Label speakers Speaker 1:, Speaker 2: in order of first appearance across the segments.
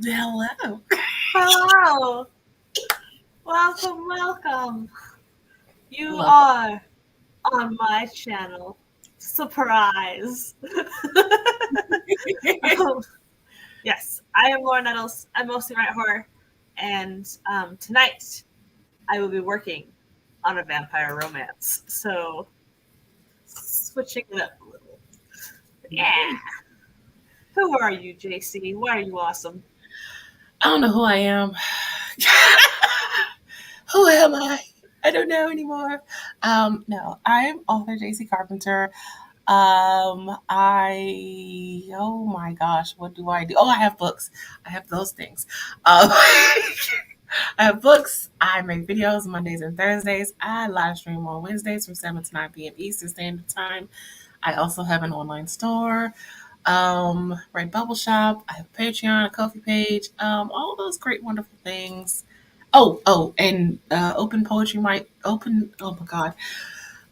Speaker 1: Hello.
Speaker 2: Hello. Welcome, welcome. You
Speaker 1: Welcome.
Speaker 2: are on my channel. Surprise. um, yes, I am Laura Nettles. I'm mostly right horror. And tonight I will be working on a vampire romance. So switching it up a little. Yeah. Who are you, JC? Why are you awesome?
Speaker 1: I don't know who I am. Who am I? I don't know anymore. No, I'm author JC Carpenter. Oh my gosh, what do I do? Oh, I have books. I have those things. I have books. I make videos Mondays and Thursdays. I live stream on Wednesdays from 7 to 9 p.m. Eastern Standard Time. I also have an online store. Write Bubble Shop. I have a Patreon, a Ko-fi page. All those great, wonderful things. And open poetry mic. Oh my God.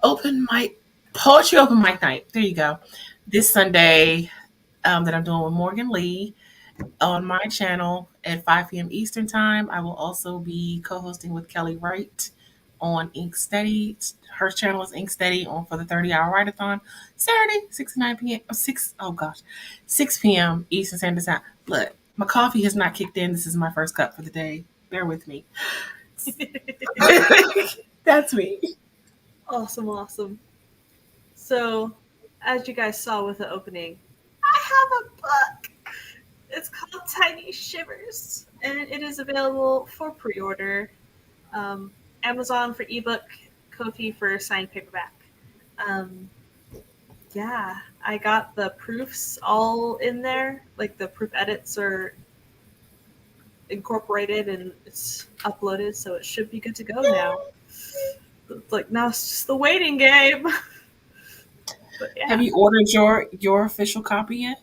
Speaker 1: Open mic. Poetry open mic night. There you go. This Sunday that I'm doing with Morgan Lee on my channel at 5 p.m. Eastern Time. I will also be co-hosting with Kelly Wright on Ink Steady. Her channel is Ink Steady on for the 30-hour write-a-thon. Saturday, 6 to 9 p.m. 6 p.m. Eastern Standard Time. Look, my coffee has not kicked in. This is my first cup for the day. Bear with me. That's me.
Speaker 2: Awesome, awesome. So, as you guys saw with the opening, I have a book. It's called Tiny Shivers, and it is available for pre-order. Amazon for ebook, Ko-fi for signed paperback. Um, yeah, I got the proofs all in there. Like the proof edits are incorporated and it's uploaded, so it should be good to go now. It's like now it's just the waiting game. But
Speaker 1: Have
Speaker 2: yeah,
Speaker 1: you ordered your official copy yet?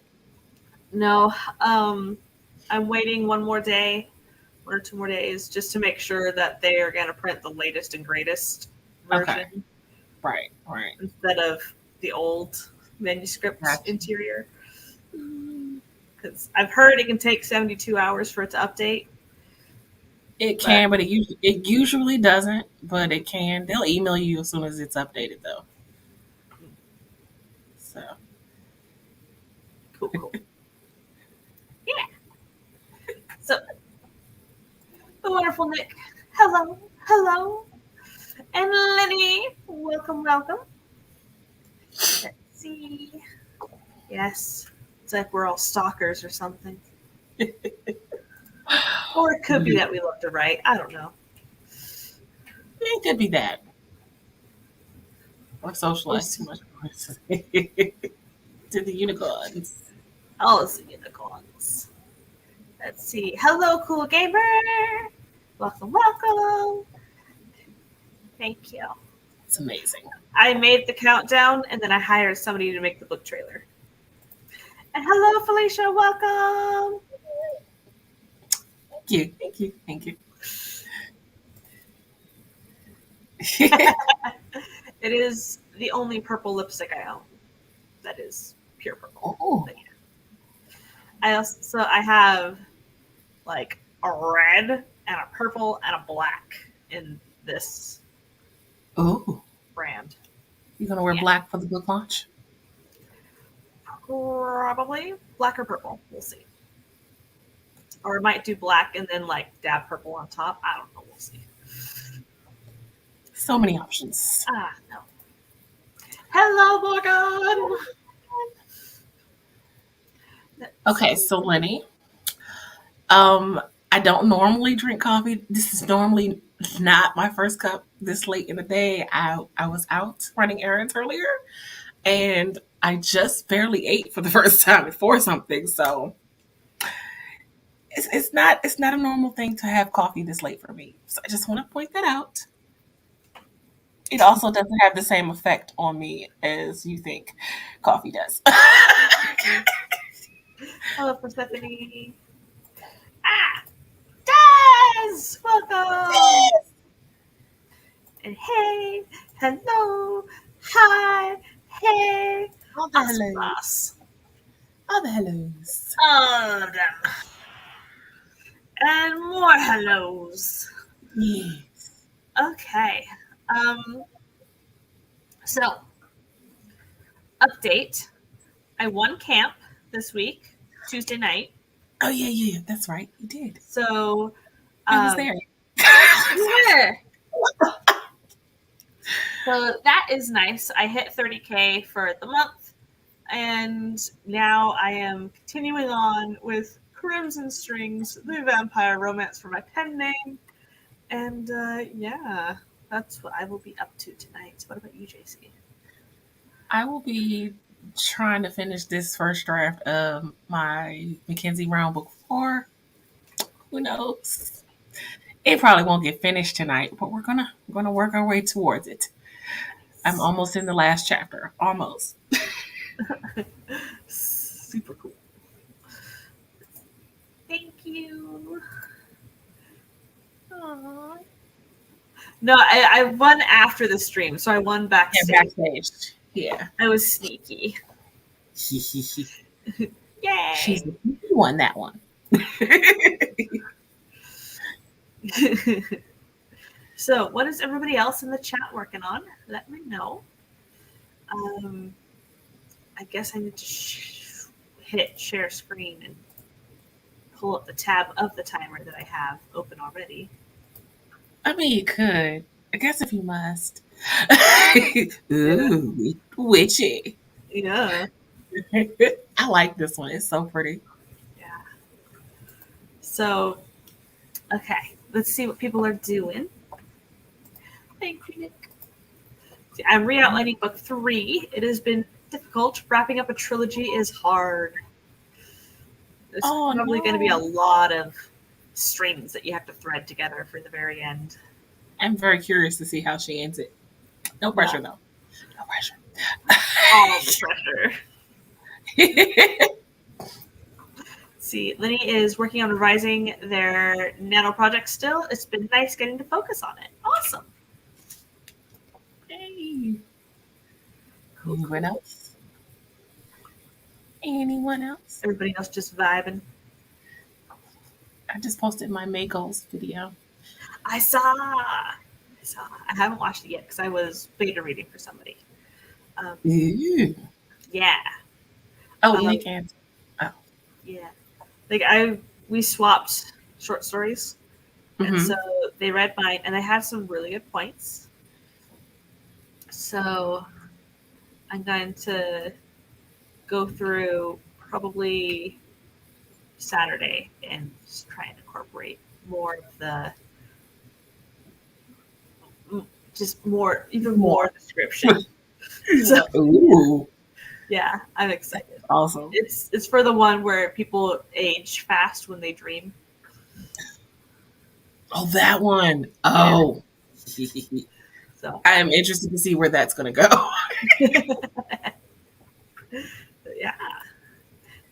Speaker 2: no, I'm waiting one more day, 1 or 2 more days, just to make sure that they are going to print the latest and greatest
Speaker 1: Okay.
Speaker 2: version
Speaker 1: Right. Right.
Speaker 2: instead of the old manuscript
Speaker 1: Gotcha.
Speaker 2: interior. Because I've heard it can take 72 hours for it to update.
Speaker 1: It
Speaker 2: But
Speaker 1: can, but it usually doesn't, but it can. They'll email you as soon as it's updated, though. So
Speaker 2: cool, cool. Yeah. So the wonderful Nick. Hello, hello. And Lenny. Welcome, welcome. Let's see. Yes. It's like we're all stalkers or something. Or it could be
Speaker 1: it
Speaker 2: that we love to write. I don't know.
Speaker 1: could be that, or
Speaker 2: We'll
Speaker 1: socialize too
Speaker 2: see.
Speaker 1: much to the unicorns.
Speaker 2: All the unicorns. Let's see. Hello, cool gamer. Welcome, welcome. Thank you.
Speaker 1: It's amazing.
Speaker 2: I made the countdown and then I hired somebody to make the book trailer. And hello, Felicia. Welcome.
Speaker 1: Thank you, thank you, thank you.
Speaker 2: It is the only purple lipstick I own that is pure purple.
Speaker 1: Oh,
Speaker 2: But yeah. I have like a red and a purple and a black in this
Speaker 1: oh,
Speaker 2: brand.
Speaker 1: you gonna wear
Speaker 2: Yeah.
Speaker 1: black for the book launch?
Speaker 2: Probably black or purple. We'll see. Or I might do black and then like dab purple on top. I don't know. We'll see.
Speaker 1: So many options.
Speaker 2: No. Hello, Morgan.
Speaker 1: Okay, so Lenny, um, I don't normally drink coffee. This is normally not my first cup this late in the day. I was out running errands earlier, and I just barely ate for the first time at 4 something. So it's not a normal thing to have coffee this late for me. So I just want to point that out. It also doesn't have the same effect on me as you think coffee does.
Speaker 2: Hello, Persephone. Ah, Des! Welcome. And hey, hello, hi, hey,
Speaker 1: All the
Speaker 2: awesome
Speaker 1: hellos.
Speaker 2: boss.
Speaker 1: All the hellos.
Speaker 2: All of them. And more hellos.
Speaker 1: Yes.
Speaker 2: Okay. Um, so, update. I won camp this week, Tuesday night.
Speaker 1: Oh yeah, yeah, that's right. You did.
Speaker 2: So,
Speaker 1: I was
Speaker 2: um,
Speaker 1: there.
Speaker 2: yeah. So that is nice. I hit 30K for the month, and now I am continuing on with Crimson Strings, the vampire romance for my pen name. And yeah, that's what I will be up to tonight. What about you, JC?
Speaker 1: I will be trying to finish this first draft of my Mackenzie Brown book 4. Who knows? It probably won't get finished tonight, but we're gonna work our way towards it. I'm
Speaker 2: Nice.
Speaker 1: almost in the last chapter. Almost.
Speaker 2: Super cool. Thank you. Aww. No, I won after the stream, so I won
Speaker 1: Yeah,
Speaker 2: backstage.
Speaker 1: backstage. Yeah.
Speaker 2: I was sneaky.
Speaker 1: She's
Speaker 2: Yay!
Speaker 1: the one that one.
Speaker 2: So, what is everybody else in the chat working on? Let me know. I guess I need to hit share screen and pull up the tab of the timer that I have open already.
Speaker 1: I mean, you could. I guess if you must.
Speaker 2: Yeah.
Speaker 1: Ooh, witchy.
Speaker 2: Yeah.
Speaker 1: I like this one. It's so pretty.
Speaker 2: Yeah. So, okay, let's see what people are doing. Thank you, Nick. I'm re-outlining book 3. It has been difficult. Wrapping up a trilogy is hard. There's
Speaker 1: Oh
Speaker 2: probably going to be a
Speaker 1: no.
Speaker 2: lot of strings that you have to thread together for the very end.
Speaker 1: I'm very curious to see how she ends it. No
Speaker 2: Yeah,
Speaker 1: pressure though. No pressure.
Speaker 2: all the pressure. See, Lenny is working on revising their NaNo project still. It's been nice getting to focus on it. Awesome.
Speaker 1: Hey.
Speaker 2: Cool,
Speaker 1: Anyone
Speaker 2: cool.
Speaker 1: else? Anyone else?
Speaker 2: Everybody else just vibing.
Speaker 1: I just posted my May goals video.
Speaker 2: I saw. I haven't watched it yet because I was beta reading for somebody. Um,
Speaker 1: Ooh.
Speaker 2: yeah.
Speaker 1: Oh,
Speaker 2: Um,
Speaker 1: Nick and oh.
Speaker 2: yeah. Like we swapped short stories, and
Speaker 1: Mm-hmm.
Speaker 2: so they read mine, and I had some really good points. So I'm going to go through probably Saturday and just try and incorporate more of the just more even more
Speaker 1: More.
Speaker 2: description. So
Speaker 1: Ooh.
Speaker 2: yeah, I'm excited.
Speaker 1: Awesome.
Speaker 2: It's for the one where people age fast when they dream.
Speaker 1: Oh, that one.
Speaker 2: Yeah.
Speaker 1: Oh.
Speaker 2: So
Speaker 1: I am interested to see where that's going to go.
Speaker 2: yeah.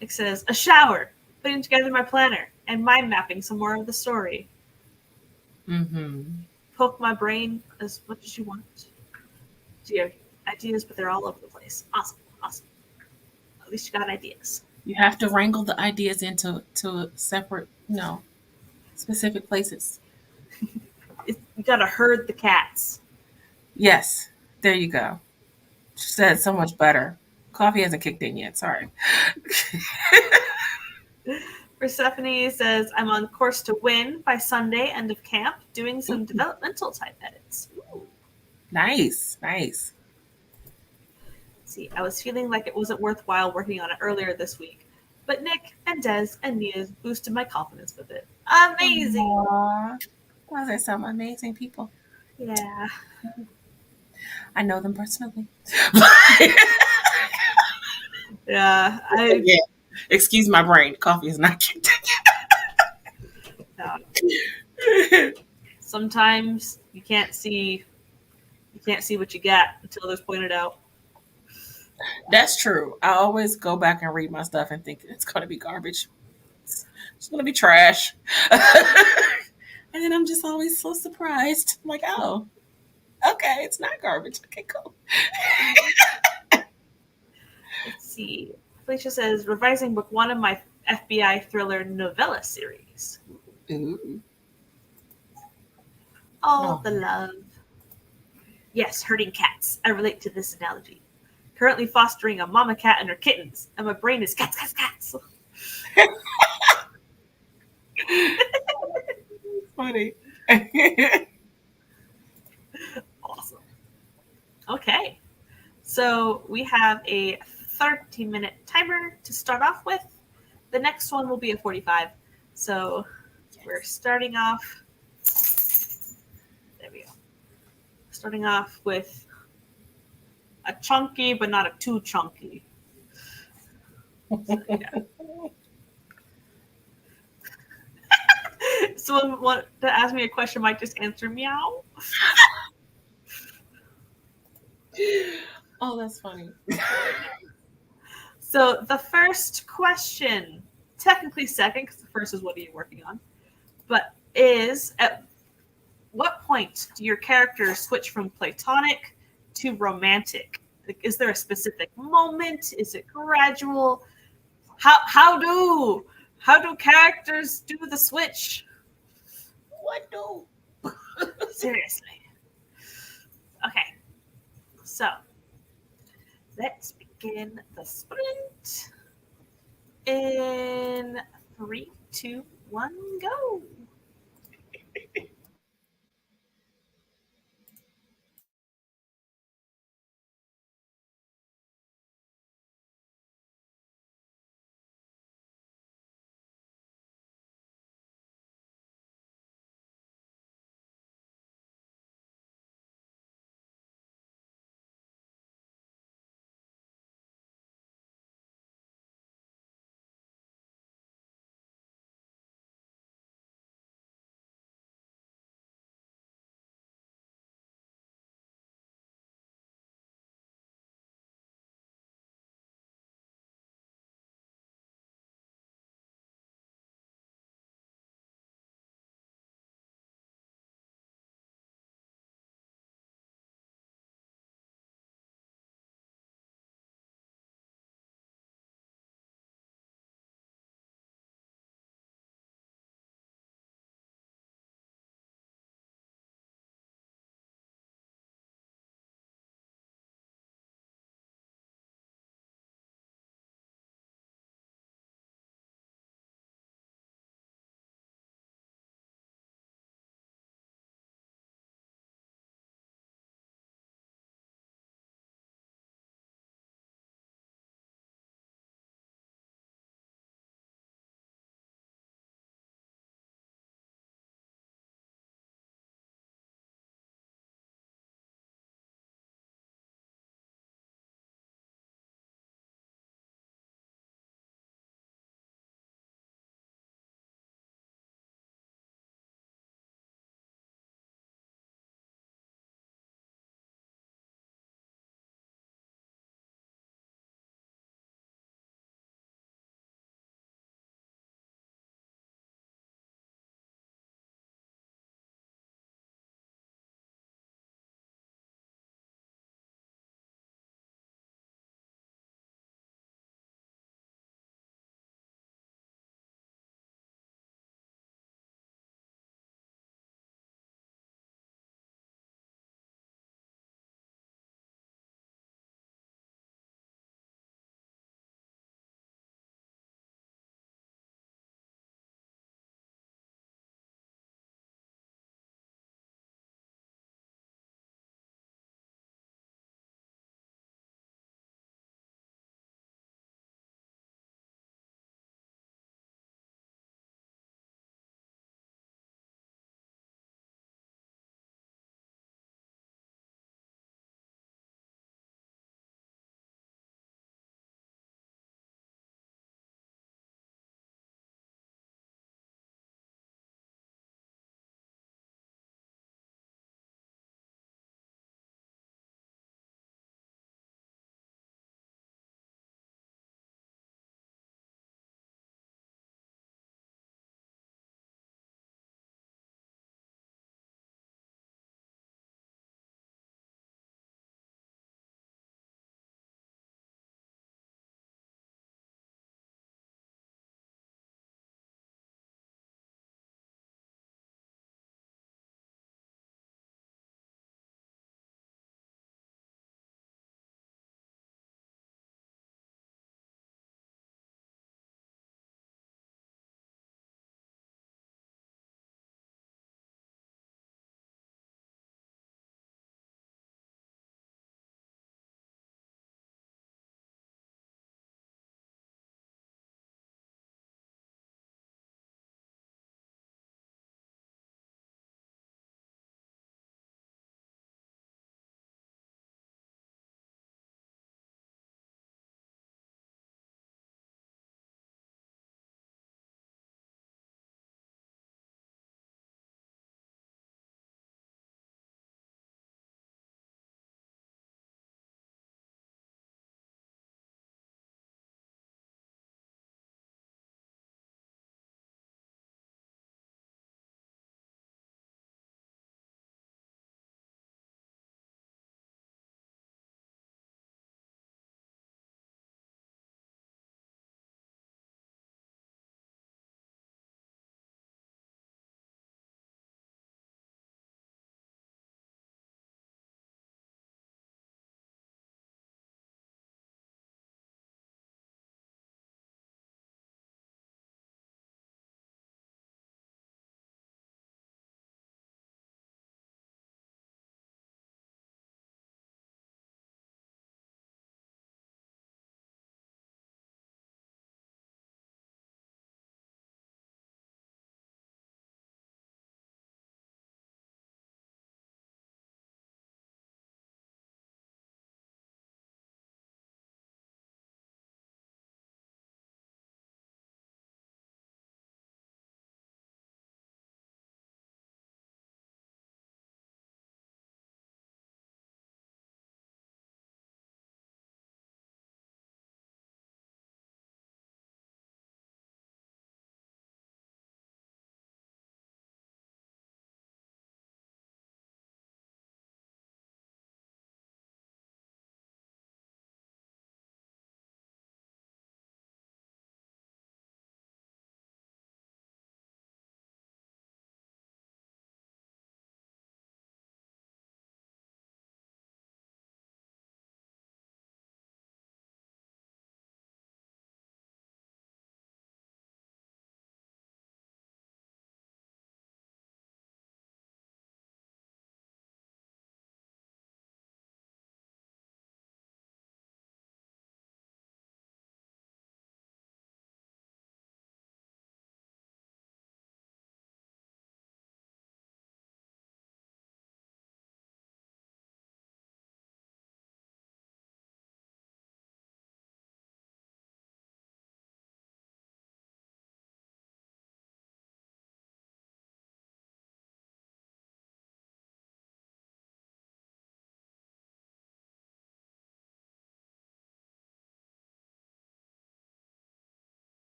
Speaker 2: It says a shower, putting together my planner, and mind mapping some more of the story.
Speaker 1: Mm-hmm.
Speaker 2: Poke my brain as much as you want. Do you have ideas, but they're all over the place. Awesome, awesome. At least you got ideas.
Speaker 1: You have to wrangle the ideas into separate, specific places.
Speaker 2: You got to herd the cats.
Speaker 1: Yes. There you go. She said so much better. Coffee hasn't kicked in yet. Sorry.
Speaker 2: Persephone says, I'm on course to win by Sunday, end of camp, doing some
Speaker 1: Ooh,
Speaker 2: developmental type edits. Ooh.
Speaker 1: nice. Nice.
Speaker 2: See, I was feeling like it wasn't worthwhile working on it earlier this week, but Nick and Des and Nia boosted my confidence with it. Amazing!
Speaker 1: Aww. Those are some amazing people.
Speaker 2: Yeah.
Speaker 1: I know them personally.
Speaker 2: Yeah.
Speaker 1: Yeah. Excuse my brain. Coffee is not kicked
Speaker 2: Uh,
Speaker 1: in.
Speaker 2: sometimes you can't see what you got until it's pointed out.
Speaker 1: That's true. I always go back and read my stuff and think it's going to be garbage. It's going to be trash. And then I'm just always so surprised. I'm like, oh, okay, it's not garbage. Okay, cool.
Speaker 2: Let's see. Felicia says revising book 1 of my FBI thriller novella series.
Speaker 1: Ooh.
Speaker 2: All
Speaker 1: Oh
Speaker 2: the
Speaker 1: man.
Speaker 2: love. Yes, herding cats. I relate to this analogy. Currently fostering a mama cat and her kittens, and my brain is cats, cats, cats.
Speaker 1: Funny.
Speaker 2: Awesome. Okay, so we have a 30-minute timer to start off with. The next one will be a 45. So we're
Speaker 1: Yes.
Speaker 2: starting off. There we go. Starting off with a chunky, but not a too chunky. So yeah. Someone want to ask me a question might just answer meow.
Speaker 1: Oh, that's funny.
Speaker 2: So the first question, technically second, because the first is what are you working on, but is at what point do your characters switch from platonic to romantic? Like, is there a specific moment? Is it gradual? How do characters do the switch?
Speaker 1: What do?
Speaker 2: Seriously. Okay, so let's begin the sprint in three, two, one, go.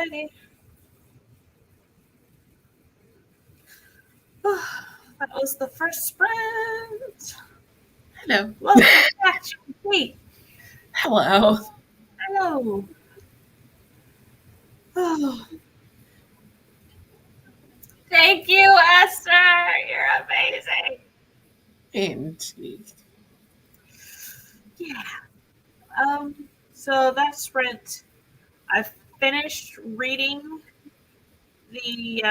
Speaker 2: Alrighty. That was the first sprint.
Speaker 1: Hello.
Speaker 2: Welcome back, GPT.
Speaker 1: Hello.
Speaker 2: Hello. Oh, thank you, Esther. You're amazing.
Speaker 1: Indeed.
Speaker 2: Yeah. So that sprint, I finished reading the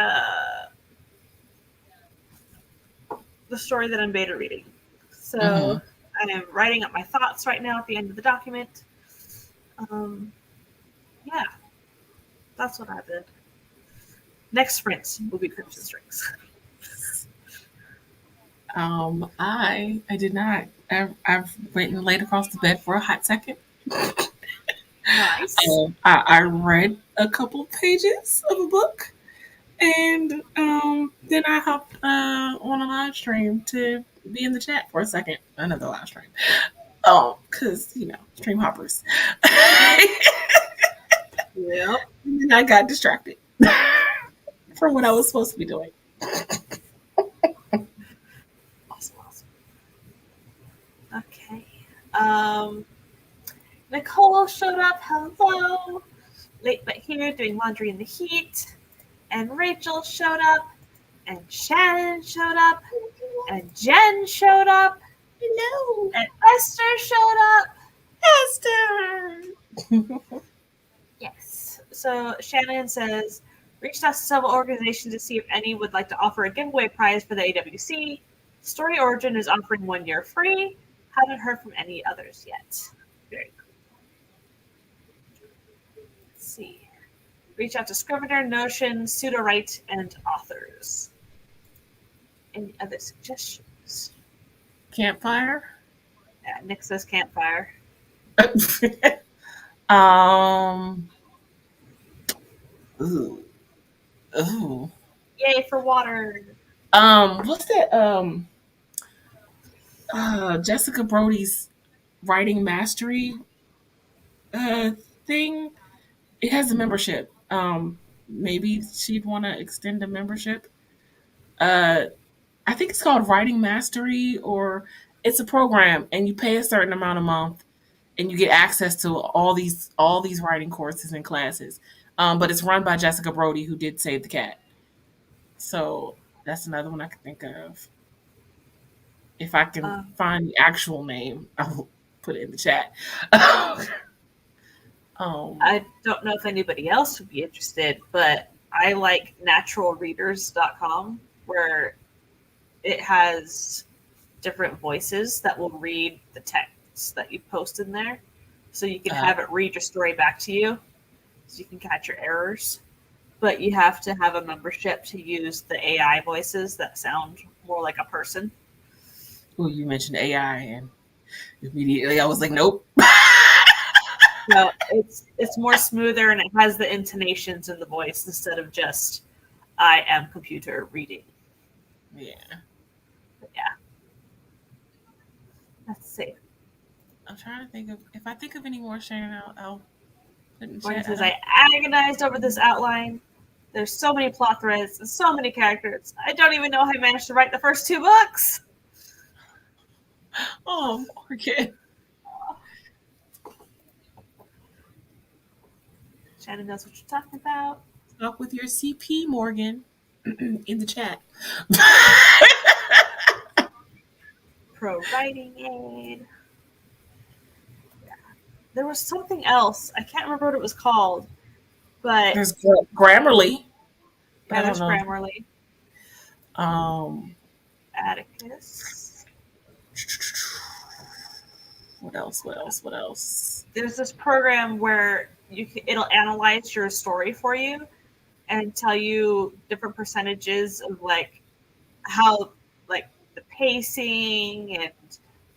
Speaker 2: the story that I'm beta reading.
Speaker 1: Mm-hmm.
Speaker 2: So I am writing up my thoughts right now at the end of the document. Um, yeah, that's what I did. Next sprint will be Crimson Strings.
Speaker 1: I did not. I've went and laid across the bed for a hot second.
Speaker 2: Nice.
Speaker 1: I read a couple pages of a book, and then I hopped on a live stream to be in the chat for a second. Another live stream. Because stream hoppers.
Speaker 2: Yep.
Speaker 1: And I got distracted from what I was supposed to be doing.
Speaker 2: Awesome, awesome. Okay. Um, Nicole showed up. Hello. Late but here doing laundry in the heat. And Rachel showed up. And Shannon showed up. And Jen showed up.
Speaker 1: Hello,
Speaker 2: And Esther showed up.
Speaker 1: Esther.
Speaker 2: Yes. So Shannon says, reached out to several organizations to see if any would like to offer a giveaway prize for the AWC. Story Origin is offering 1 year free. Haven't heard from any others yet. Very cool. Let's see. Reach out to Scrivener, Notion, Pseudo-Write, and authors. Any other suggestions?
Speaker 1: Campfire.
Speaker 2: Yeah, Nick says Campfire.
Speaker 1: um. Ooh. Ooh.
Speaker 2: Yay for water.
Speaker 1: What's that? Jessica Brody's writing mastery uh thing. It has a membership. Maybe she'd want to extend a membership. Uh, I think it's called Writing Mastery, or it's a program, and you pay a certain amount a month, and you get access to all these writing courses and classes. But it's run by Jessica Brody, who did Save the Cat. So that's another one I could think of. If I can
Speaker 2: Um,
Speaker 1: find the actual name, I will put it in the chat. um,
Speaker 2: I don't know if anybody else would be interested, but I like naturalreaders.com, where it has different voices that will read the text that you post in there. So you can
Speaker 1: uh,
Speaker 2: have it read your story back to you, so you can catch your errors. But you have to have a membership to use the AI voices that sound more like a person.
Speaker 1: well, you mentioned AI, and immediately I was like, nope.
Speaker 2: So it's more smoother and it has the intonations in the voice instead of just I am computer reading.
Speaker 1: Yeah,
Speaker 2: But yeah, let's see.
Speaker 1: I'm trying to think of if I think of any more, Shannon, I'll put in the
Speaker 2: Morgan
Speaker 1: chat. I
Speaker 2: says,
Speaker 1: don't.
Speaker 2: I agonized over this outline. There's so many plot threads and so many characters. I don't even know how I managed to write the first 2 books.
Speaker 1: Oh, Morgan.
Speaker 2: Shannon knows what you're talking about.
Speaker 1: Talk with your CP, Morgan, in the chat.
Speaker 2: Pro writing aid. There was something else. I can't remember what it was called, but
Speaker 1: There's Grammarly, but
Speaker 2: yeah,
Speaker 1: I don't
Speaker 2: there's
Speaker 1: know.
Speaker 2: Grammarly,
Speaker 1: Um,
Speaker 2: Atticus.
Speaker 1: what else? What else? What else?
Speaker 2: There's this program where it'll analyze your story for you and tell you different percentages of like how like the pacing and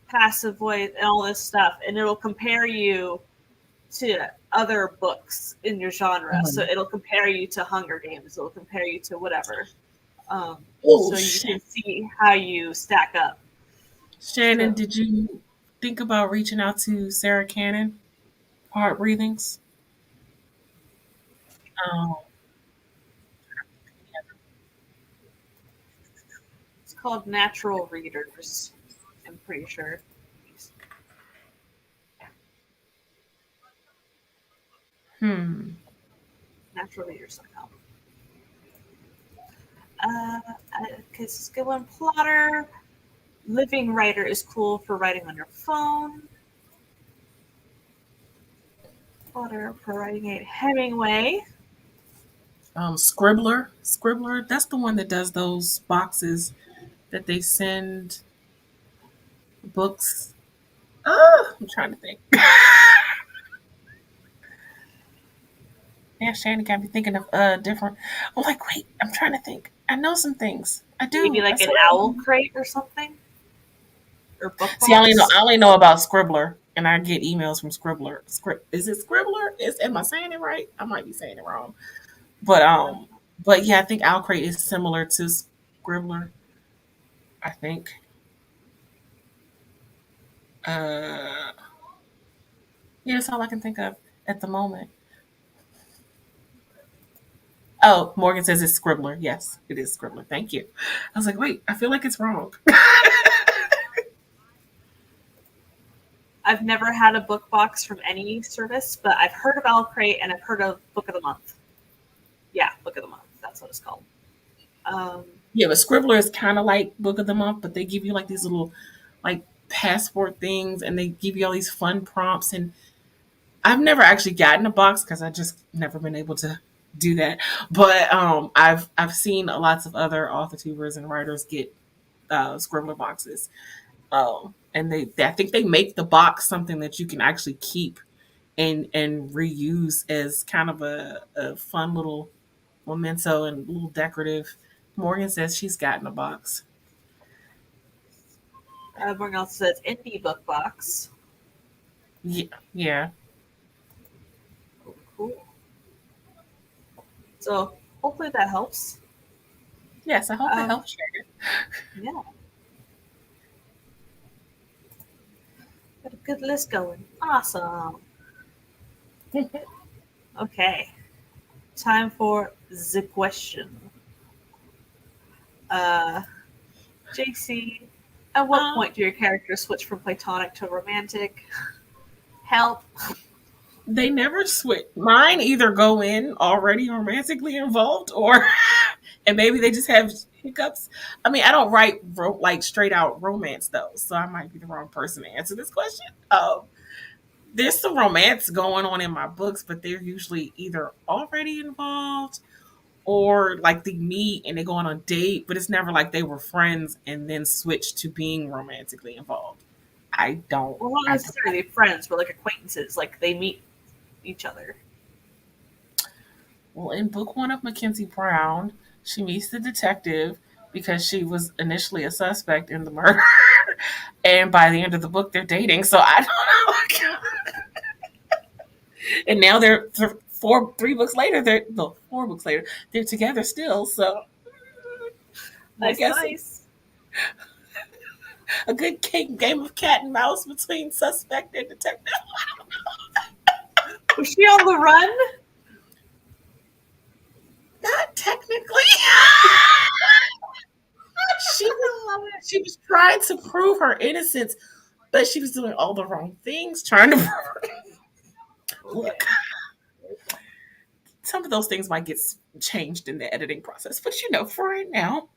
Speaker 2: passive voice and all this stuff, and it'll compare you to other books in your genre. So
Speaker 1: Mhm.
Speaker 2: it'll compare you to Hunger Games. It'll compare you to whatever.
Speaker 1: Oh,
Speaker 2: So you can see how you stack up.
Speaker 1: Shannon,
Speaker 2: So
Speaker 1: did you think about reaching out to Sarah Cannon, Hard Breathings? Um,
Speaker 2: It's called Natural Readers. I'm pretty sure.
Speaker 1: hmm.
Speaker 2: Naturalreaders.com. Uh, okay, this is a good one. Plotter. Living Writer is cool for writing on your phone. Plotter for writing a Hemingway.
Speaker 1: Scribbler. That's the one that does those boxes that they send books. I'm trying to think. Yeah, Shannon got me thinking of different. I'm like, wait, I'm trying to think. I know some things. I
Speaker 2: Maybe
Speaker 1: do. I
Speaker 2: like an
Speaker 1: swear.
Speaker 2: owl crate or something? Or
Speaker 1: See,
Speaker 2: bookbox?
Speaker 1: I only know about Scribbler, and I get emails from Scribbler. Is it Scribbler? Am I saying it right? I might be saying it wrong. But yeah, I think Owlcrate is similar to Scribbler. I think. Uh, yeah, that's all I can think of at the moment. Oh, Morgan says it's Scribbler. Yes, it is Scribbler. Thank you. I was like, wait, I feel like it's wrong.
Speaker 2: I've never had a book box from any service, but I've heard of Owl Crate and I've heard of Book of the Month. Yeah, Book of the Month. That's what it's called. Um,
Speaker 1: Yeah, but Scribbler is kind of like Book of the Month, but they give you like these little like passport things, and they give you all these fun prompts. And I've never actually gotten a box because I just never been able to do that. But I've seen lots of other author tubers and writers get Scribbler boxes. And I think they make the box something that you can actually keep and reuse as kind of a fun little memento and little decorative. Morgan says she's gotten a box.
Speaker 2: Morgan also says Indie Book Box.
Speaker 1: Yeah, yeah.
Speaker 2: Oh, cool. So hopefully that helps.
Speaker 1: Yes, I hope it
Speaker 2: Um,
Speaker 1: helps you.
Speaker 2: yeah, got a good list going. Awesome. Okay, time for the question. Uh, JC, at what
Speaker 1: Um,
Speaker 2: point do your characters switch from platonic to romantic? Help.
Speaker 1: they never switch. Mine either go in already romantically involved, or and maybe they just have hiccups. I mean, I don't write like straight out romance though, so I might be the wrong person to answer this question. There's some romance going on in my books, but they're usually either already involved or like they meet and they go on a date, but it's never like they were friends and then switch to being romantically involved. I don't.
Speaker 2: Well, not
Speaker 1: I don't.
Speaker 2: necessarily friends, but like acquaintances. Like they meet each other.
Speaker 1: Well, in book one of Mackenzie Brown, she meets the detective because she was initially a suspect in the murder, and by the end of the book, they're dating. So I don't know. And now they're 3 books later. They're no 4 books later. They're together still. So I
Speaker 2: Nice,
Speaker 1: guess
Speaker 2: nice.
Speaker 1: a good game of cat and mouse between suspect and detective.
Speaker 2: Was she on the run?
Speaker 1: Not technically. she was
Speaker 2: I love it.
Speaker 1: she was trying to prove her innocence, but she was doing all the wrong things trying to prove her. Look,
Speaker 2: Okay.
Speaker 1: some of those things might get changed in the editing process, but for right now,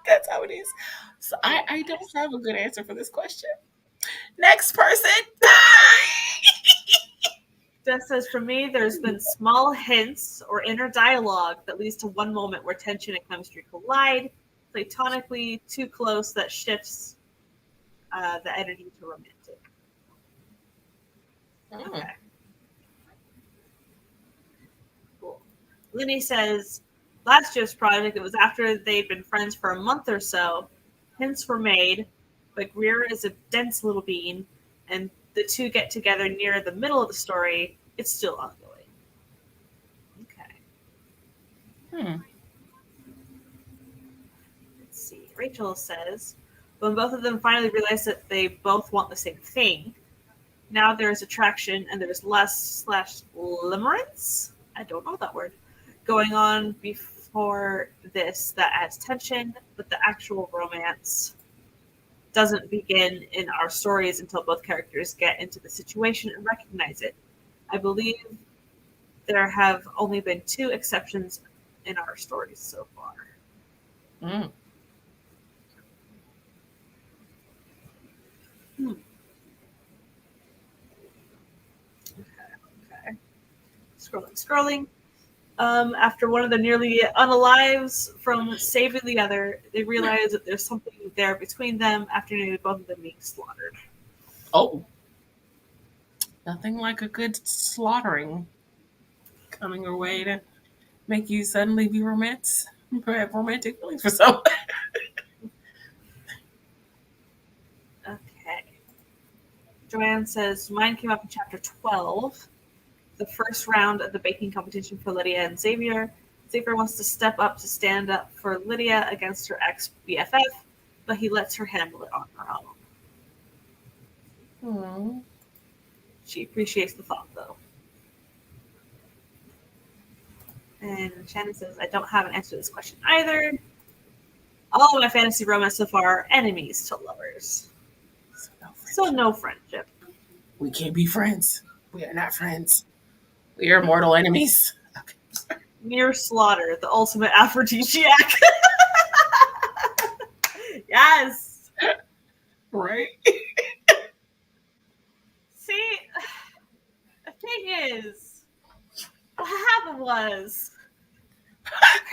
Speaker 1: that's how it is. So I don't
Speaker 2: Yes.
Speaker 1: have a good answer for this question. Next person.
Speaker 2: That says, for me, there's been small hints or inner dialogue that leads to one moment where tension and chemistry collide, platonically too close that shifts the editing to romantic.
Speaker 1: Mm.
Speaker 2: Okay, cool. Linny says, last year's project, it was after they'd been friends for a month or so. Hints were made, but Greer is a dense little bean, and the two get together near the middle of the story. It's still ongoing. Okay.
Speaker 1: Hmm.
Speaker 2: Let's see. Rachel says, when both of them finally realize that they both want the same thing, now there is attraction and there is lust slash limerence. I don't know that word, going on before this that adds tension, but the actual romance doesn't begin in our stories until both characters get into the situation and recognize it. I believe there have only been two exceptions in our stories so far.
Speaker 1: Mm.
Speaker 2: Hmm. Okay. Scrolling. After one of them nearly unalives from saving the other, they realize that there's something there between them after nearly both of them being slaughtered.
Speaker 1: Oh, nothing like a good slaughtering coming your way to make you suddenly be have romantic feelings for someone.
Speaker 2: Okay. Joanne says mine came up in chapter 12, the first round of the baking competition for Lydia and Xavier. Xavier wants to step up to stand up for Lydia against her ex BFF, but he lets her handle it on her own.
Speaker 1: Hmm.
Speaker 2: She appreciates the thought, though. And Shannon says, I don't have an answer to this question either. All of my fantasy romance so far are enemies to lovers.
Speaker 1: So no
Speaker 2: So
Speaker 1: friendship.
Speaker 2: no friendship.
Speaker 1: We can't be friends. We are not friends. We are mortal enemies. Okay.
Speaker 2: Mere slaughter, the ultimate aphrodisiac. Yes.
Speaker 1: Right?
Speaker 2: See, the thing is, what happened was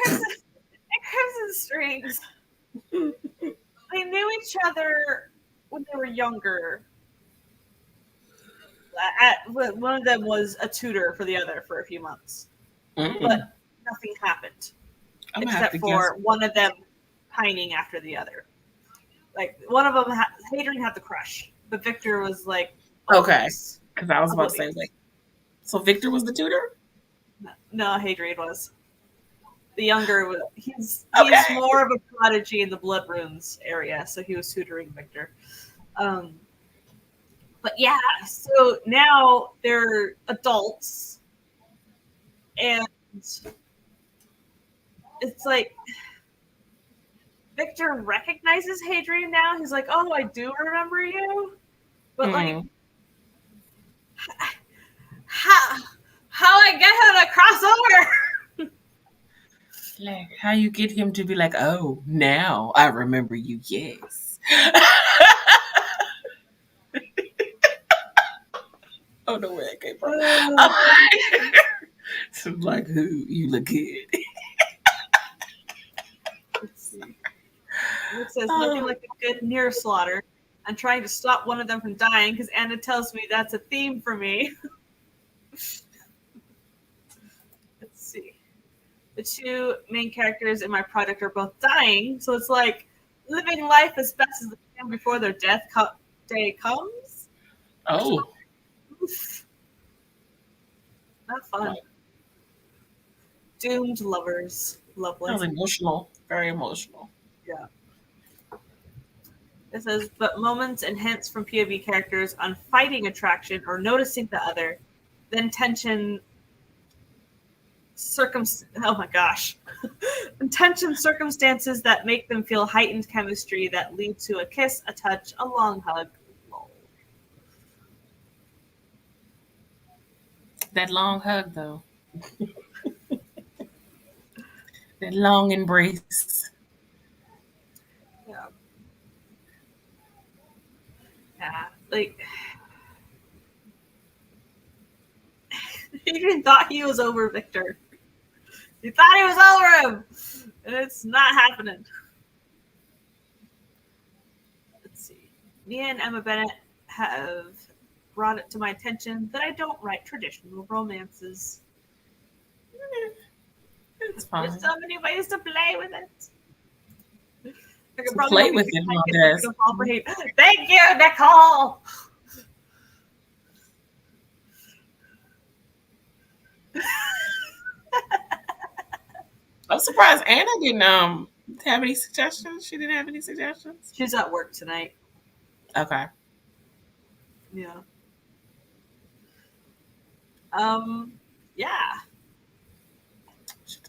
Speaker 2: in Crimson Strings, they knew each other when they were younger. One of them was a tutor for the other for a few months,
Speaker 1: Mm.
Speaker 2: but nothing happened
Speaker 1: I'm gonna have
Speaker 2: except
Speaker 1: to guess.
Speaker 2: for one of them pining after the other. Like one of them, Hadrian had the crush, but Victor was like
Speaker 1: Okay.
Speaker 2: oblivious.
Speaker 1: Because I was about to say,
Speaker 2: Oblivious.
Speaker 1: like, so Victor was the tutor?
Speaker 2: No, Hadrian was the younger. He's
Speaker 1: Okay.
Speaker 2: more of a prodigy in the blood runes area, so he was tutoring Victor. Um, but yeah, so now they're adults, and it's like Victor recognizes Hadrian now. He's like, "Oh, I do remember you," but like,
Speaker 1: Mm.
Speaker 2: how I get her to cross over?
Speaker 1: Like, how you get him to be like, oh, now I remember you, yes. Oh, no, where that came from. So, like, who? You look good.
Speaker 2: Let's see. It says nothing
Speaker 1: Oh,
Speaker 2: like a good near slaughter. I'm trying to stop one of them from dying because Anna tells me that's a theme for me. Let's see. The two main characters in my project are both dying, so it's like living life as best as they can before their day comes.
Speaker 1: oh,
Speaker 2: Oof, not fun.
Speaker 1: like,
Speaker 2: Doomed lovers.
Speaker 1: that
Speaker 2: Lovely.
Speaker 1: was emotional. Very emotional.
Speaker 2: Yeah. It says, but moments and hints from POV characters on fighting attraction or noticing the other, then tension oh my gosh, tension circumstances that make them feel heightened chemistry that lead to a kiss, a touch, a long hug. Lol.
Speaker 1: That long hug, though. That long embrace.
Speaker 2: Yeah. Yeah. Like Adrian thought he was over Victor. He thought he was over him. And it's not happening. Let's see. Mia and Emma Bennett have brought it to my attention that I don't write traditional romances.
Speaker 1: It's
Speaker 2: There's
Speaker 1: fine.
Speaker 2: so many ways to play with it. I could
Speaker 1: To
Speaker 2: probably
Speaker 1: play
Speaker 2: help you
Speaker 1: with
Speaker 2: pick
Speaker 1: it,
Speaker 2: my
Speaker 1: my
Speaker 2: get Victor
Speaker 1: best.
Speaker 2: to fall for hate. Thank you, Nicole.
Speaker 1: I'm surprised Anna didn't have any suggestions. She didn't have any suggestions.
Speaker 2: She's at work tonight.
Speaker 1: Okay.
Speaker 2: Yeah. Um. Yeah.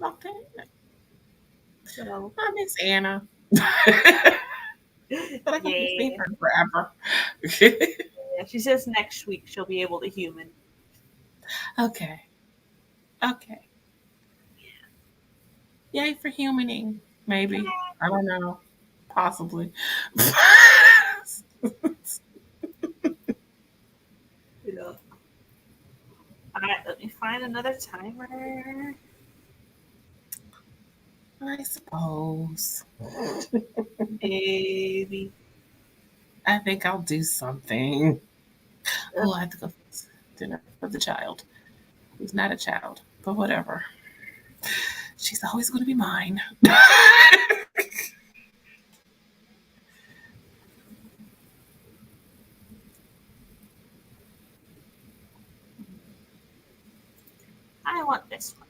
Speaker 1: Okay.
Speaker 2: So,
Speaker 1: I miss Anna. But I can be seeing
Speaker 2: yeah.
Speaker 1: her forever.
Speaker 2: Yeah, she says next week she'll be able to human.
Speaker 1: Okay. Okay. Yay for humaning. Maybe. I don't know. Possibly.
Speaker 2: Yeah. Alright, let me find another timer.
Speaker 1: I suppose.
Speaker 2: Maybe.
Speaker 1: I think I'll do something.
Speaker 2: Ugh.
Speaker 1: Oh, I have to go fix dinner for the child. Who's not a child, but whatever. She's always going to be mine.
Speaker 2: I want this one.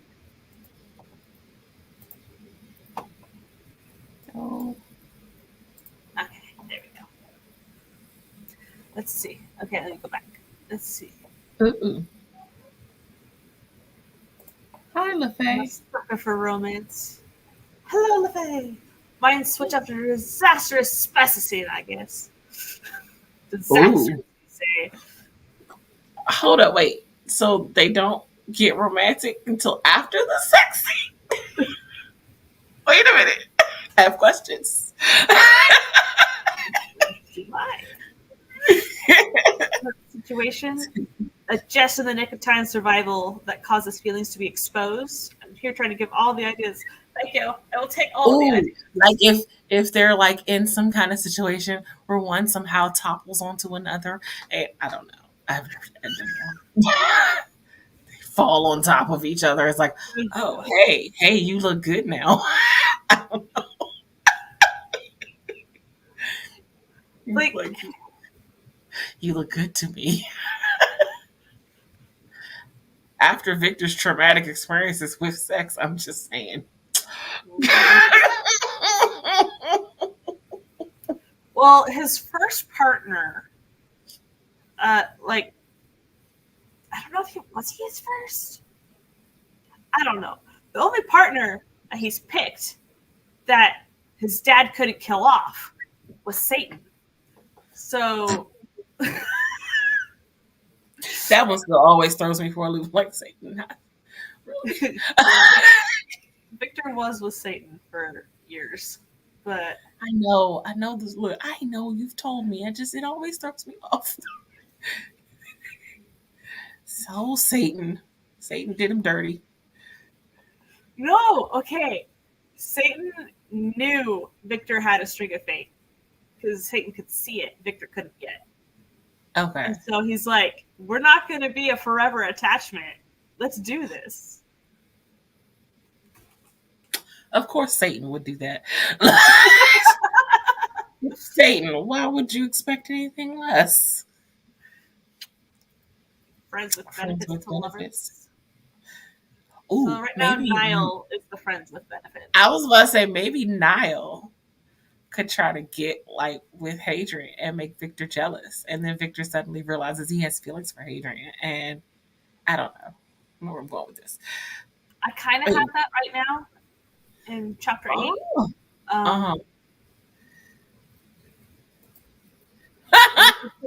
Speaker 1: Oh.
Speaker 2: Okay, there we go. Let's see. Okay, let me go back. Let's see.
Speaker 1: Uh-uh. Hi,
Speaker 2: I'm a
Speaker 1: LaFay.
Speaker 2: sucker for romance. Hello, LaFay. Mine switch up to disastrous specicine, I guess. Disastrous,
Speaker 1: Oh.
Speaker 2: you say.
Speaker 1: Hold up, wait. So they don't get romantic until after the sex scene? Wait a minute. I have questions.
Speaker 2: Do I? Situation, a just in the nick of time survival that causes feelings to be exposed. I'm here trying to give all the ideas. Thank you. I will take all of the
Speaker 1: Oh,
Speaker 2: ideas.
Speaker 1: like if they're like in some kind of situation where one somehow topples onto another, and I don't know. I don't know. They fall on top of each other. It's like, oh, hey, you look good now.
Speaker 2: Like,
Speaker 1: Like you look good to me. After Victor's traumatic experiences with sex, I'm just saying.
Speaker 2: well, his first partner, like, I don't know if he was he his first. I don't know. The only partner that he's picked that his dad couldn't kill off was Satan. So
Speaker 1: That one still always throws me for a loop. Like Satan, really?
Speaker 2: yeah, Victor was with Satan for years, but
Speaker 1: I know this. Look, I know you've told me. It always throws me off. So Satan did him dirty.
Speaker 2: no, okay. Satan knew Victor had a string of fate because Satan could see it. Victor couldn't get it.
Speaker 1: Okay,
Speaker 2: And so he's like, we're not going to be a forever attachment. Let's do this.
Speaker 1: of course Satan would do that. Satan, why would you expect anything less?
Speaker 2: Friends with
Speaker 1: Friends
Speaker 2: benefits
Speaker 1: with
Speaker 2: to
Speaker 1: benefits.
Speaker 2: lovers. So
Speaker 1: Ooh,
Speaker 2: right now,
Speaker 1: maybe
Speaker 2: Niall is the friends with
Speaker 1: I
Speaker 2: benefits.
Speaker 1: was about to say maybe Niall could try to get like with Hadrian and make Victor jealous, and then Victor suddenly realizes he has feelings for Hadrian, and I don't know. I don't know where I'm going with this.
Speaker 2: I kind of have
Speaker 1: Ooh.
Speaker 2: that right now in chapter 8.
Speaker 1: Oh, uh
Speaker 2: Um,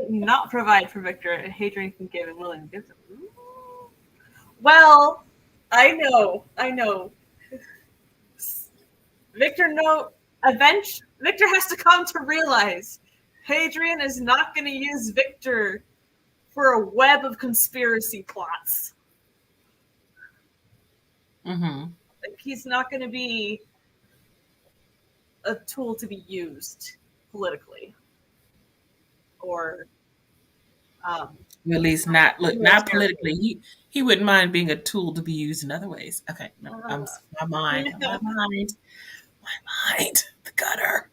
Speaker 2: not provide for Victor, and Hadrian can give and willing gives him. Well, I know. Victor Victor has to come to realize Hadrian is not going to use Victor for a web of conspiracy plots.
Speaker 1: mm-hmm.
Speaker 2: Like he's not going to be a tool to be used politically or um,
Speaker 1: At least not look not politically.
Speaker 2: militarily.
Speaker 1: He wouldn't mind being a tool to be used in other ways. Okay, no,
Speaker 2: Uh,
Speaker 1: my mind, my mind, the gutter.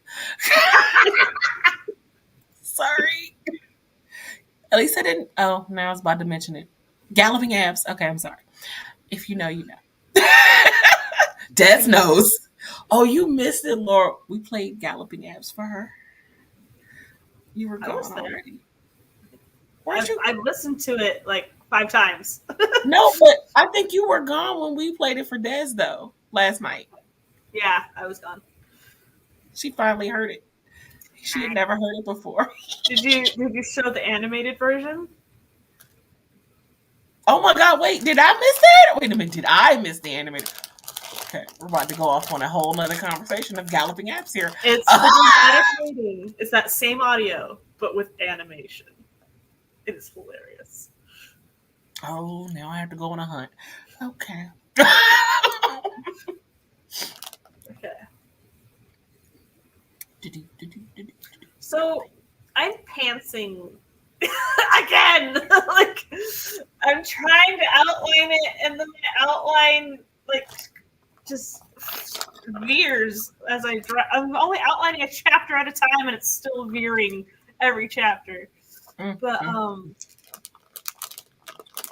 Speaker 1: Sorry. At least I didn't. Oh, now I was about to mention it. Galloping abs. Okay, I'm sorry. If you know, you know. Des knows. Oh, you missed it, Laura. We played Galloping Abs for her. You were
Speaker 2: I was
Speaker 1: gone
Speaker 2: there.
Speaker 1: already. Weren't you?
Speaker 2: I've listened to it like 5 times.
Speaker 1: No, but I think you were gone when we played it for Des, though. last night.
Speaker 2: Yeah, I was gone.
Speaker 1: She finally heard it. She had never heard it before.
Speaker 2: Did you show the animated version?
Speaker 1: Oh my god, wait, did I miss that? Wait a minute, did I miss the animated? Okay, we're about to go off on a whole nother conversation of galloping apps here.
Speaker 2: It's the dramatic reading. It's that same audio, but with animation. It is hilarious.
Speaker 1: Oh, now I have to go on a hunt. Okay.
Speaker 2: Okay. So I'm pantsing again. Like I'm trying to outline it, and then my outline like just veers as I drive. I'm only outlining a chapter at a time, and it's still veering every chapter. But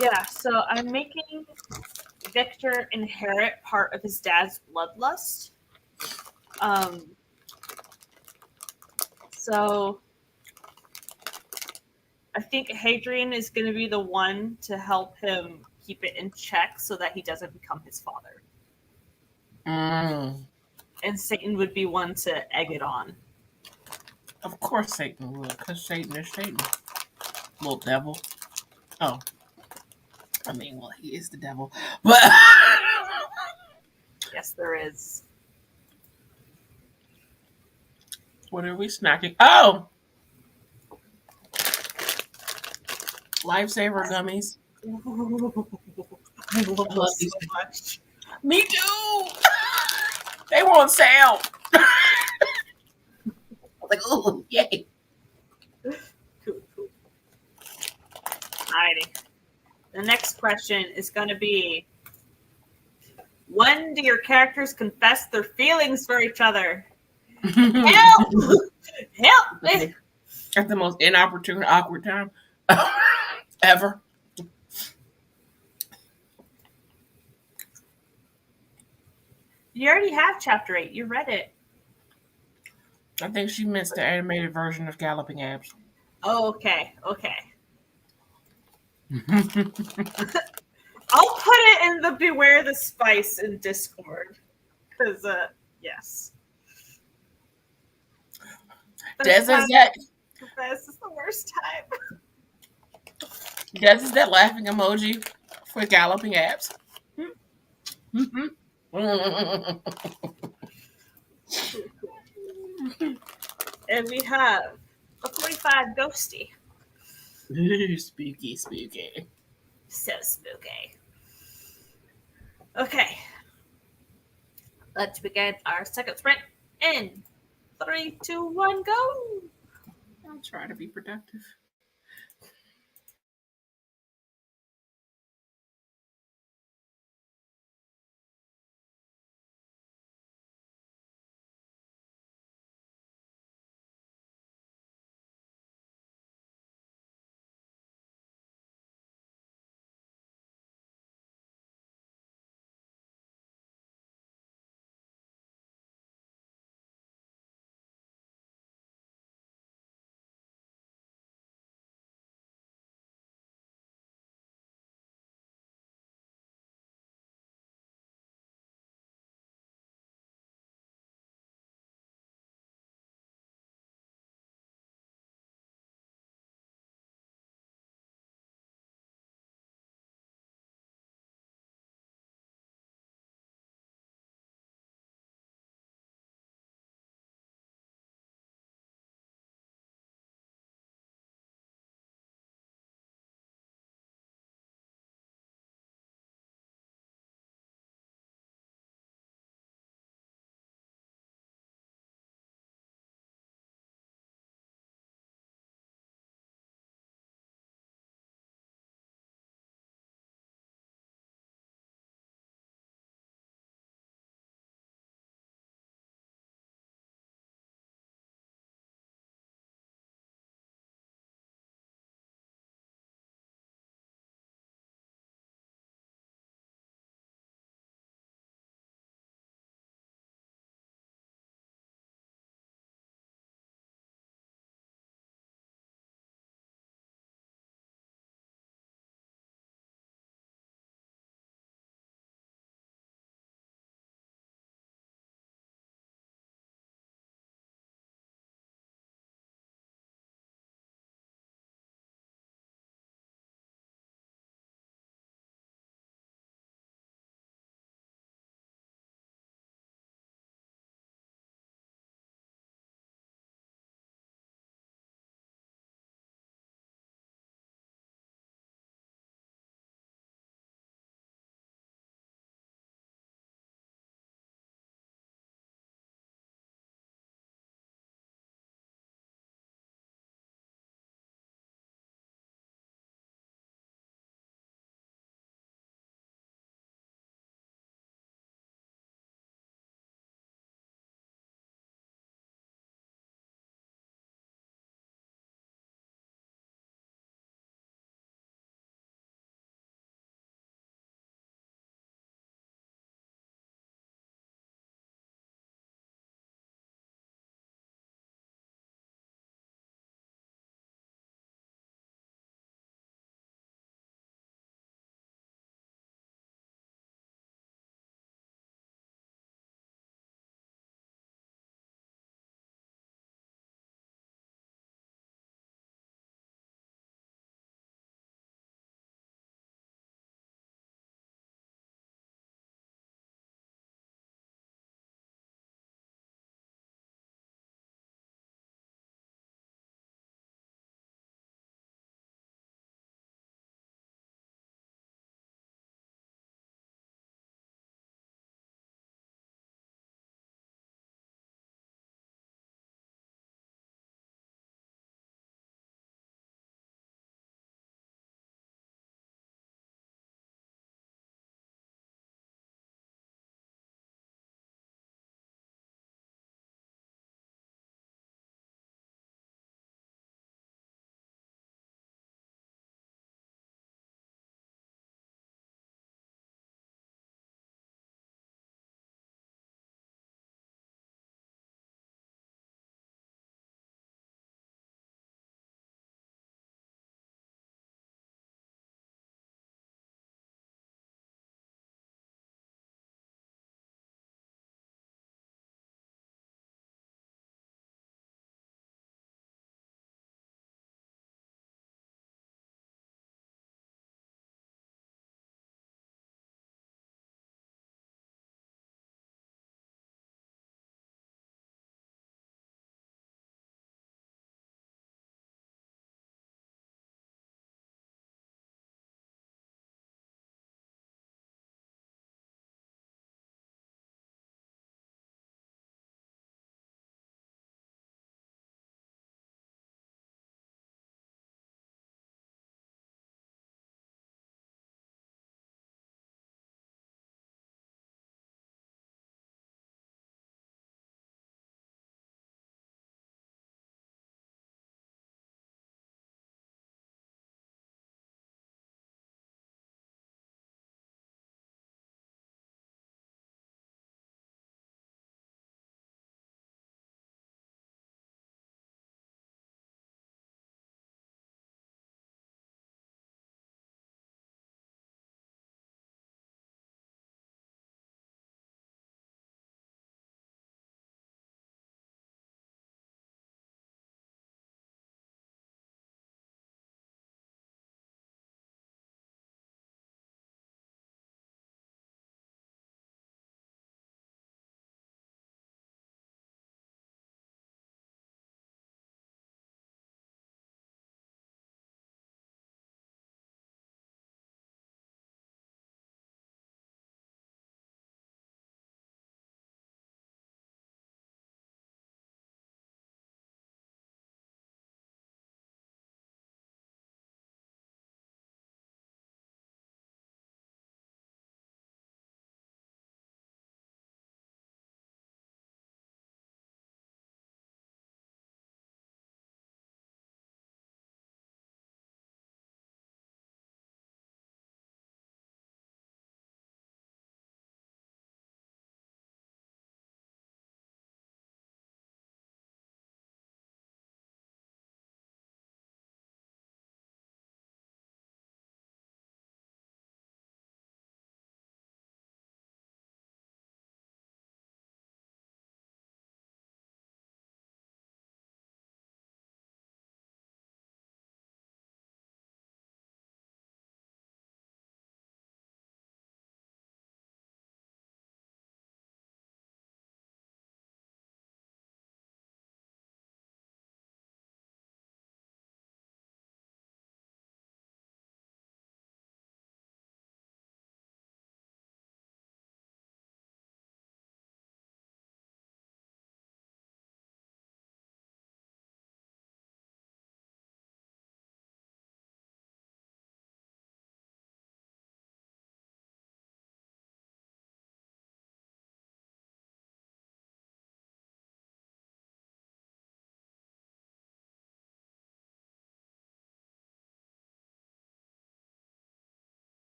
Speaker 2: yeah. So I'm making Victor inherit part of his dad's bloodlust. Um. So I think Hadrian is going to be the one to help him keep it in check so that he doesn't become his father.
Speaker 1: Mm.
Speaker 2: And Satan would be one to egg it on.
Speaker 1: Of course Satan would, because Satan is Satan. Little devil. Oh. I mean, well, he is the devil. But
Speaker 2: Yes, there is.
Speaker 1: what are we snacking? Oh! Lifesaver gummies.
Speaker 2: I love
Speaker 1: I love
Speaker 2: those so
Speaker 1: these.
Speaker 2: much.
Speaker 1: Me too! They were on sale. I was like, oh, yay.
Speaker 2: Cool, cool. Alrighty. The next question is going to be, when do your characters confess their feelings for each other? Help! Help me!
Speaker 1: At the most inopportune, awkward time ever.
Speaker 2: You already have chapter 8. You read it.
Speaker 1: I think she missed the animated version of Galloping Apps.
Speaker 2: Oh, okay. Okay. I'll put it in the Beware the Spice in Discord. Because, yes. But
Speaker 1: Des
Speaker 2: it's
Speaker 1: is
Speaker 2: time
Speaker 1: that
Speaker 2: to confess. It's the worst time.
Speaker 1: Des is that laughing emoji for Galloping Apps.
Speaker 2: And we have a 45 Ghosty.
Speaker 1: Spooky, spooky.
Speaker 2: So spooky. Okay. Let's begin our second sprint in 3, 2, 1, go!
Speaker 1: I'll try to be productive.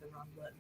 Speaker 2: the wrong button.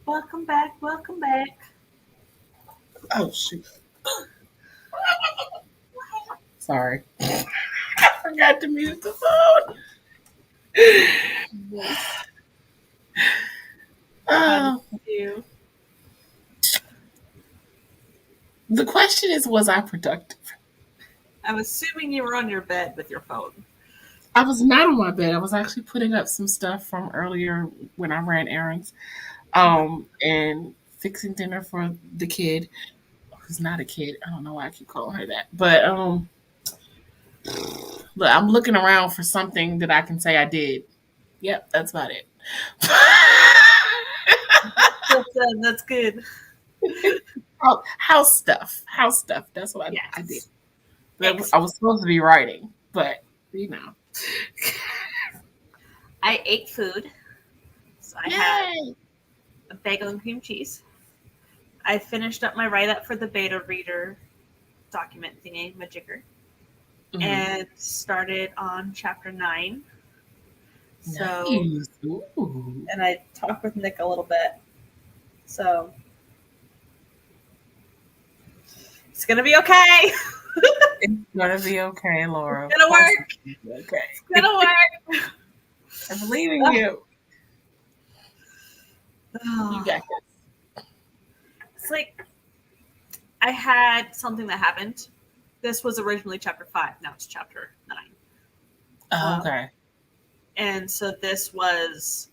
Speaker 2: Welcome back. Welcome back.
Speaker 1: Oh shoot. Sorry. I forgot to mute the phone.
Speaker 2: Yes. How did
Speaker 1: Oh,
Speaker 2: you do?
Speaker 1: the question is, was I productive?
Speaker 2: I'm assuming you were on your bed with your phone.
Speaker 1: I was not on my bed. I was actually putting up some stuff from earlier when I ran errands, and fixing dinner for the kid who's not a kid. I don't know why I keep calling her that, but look, I'm looking around for something that I can say I did. Yep, that's about it.
Speaker 2: That's good.
Speaker 1: House stuff. House stuff. That's what I did.
Speaker 2: Yes.
Speaker 1: I
Speaker 2: Excellent.
Speaker 1: was supposed to be writing, but you know.
Speaker 2: I ate food. So I had
Speaker 1: Yay!
Speaker 2: a bagel and cream cheese. I finished up my write up for the beta reader document thingy, Majigger,
Speaker 1: Hmm.
Speaker 2: and started on chapter 9. So,
Speaker 1: Nice. Ooh.
Speaker 2: and I talked with Nick a little bit. So, it's going to be okay.
Speaker 1: It's gonna be okay,
Speaker 2: It's
Speaker 1: Laura. Of
Speaker 2: going to
Speaker 1: course it's
Speaker 2: work.
Speaker 1: gonna be
Speaker 2: It's going
Speaker 1: okay.
Speaker 2: to work.
Speaker 1: I believe in you. You
Speaker 2: Oh,
Speaker 1: got this.
Speaker 2: it's like I had something that happened. This was originally chapter 5. Now it's chapter 9.
Speaker 1: Oh,
Speaker 2: Um,
Speaker 1: okay.
Speaker 2: and so this was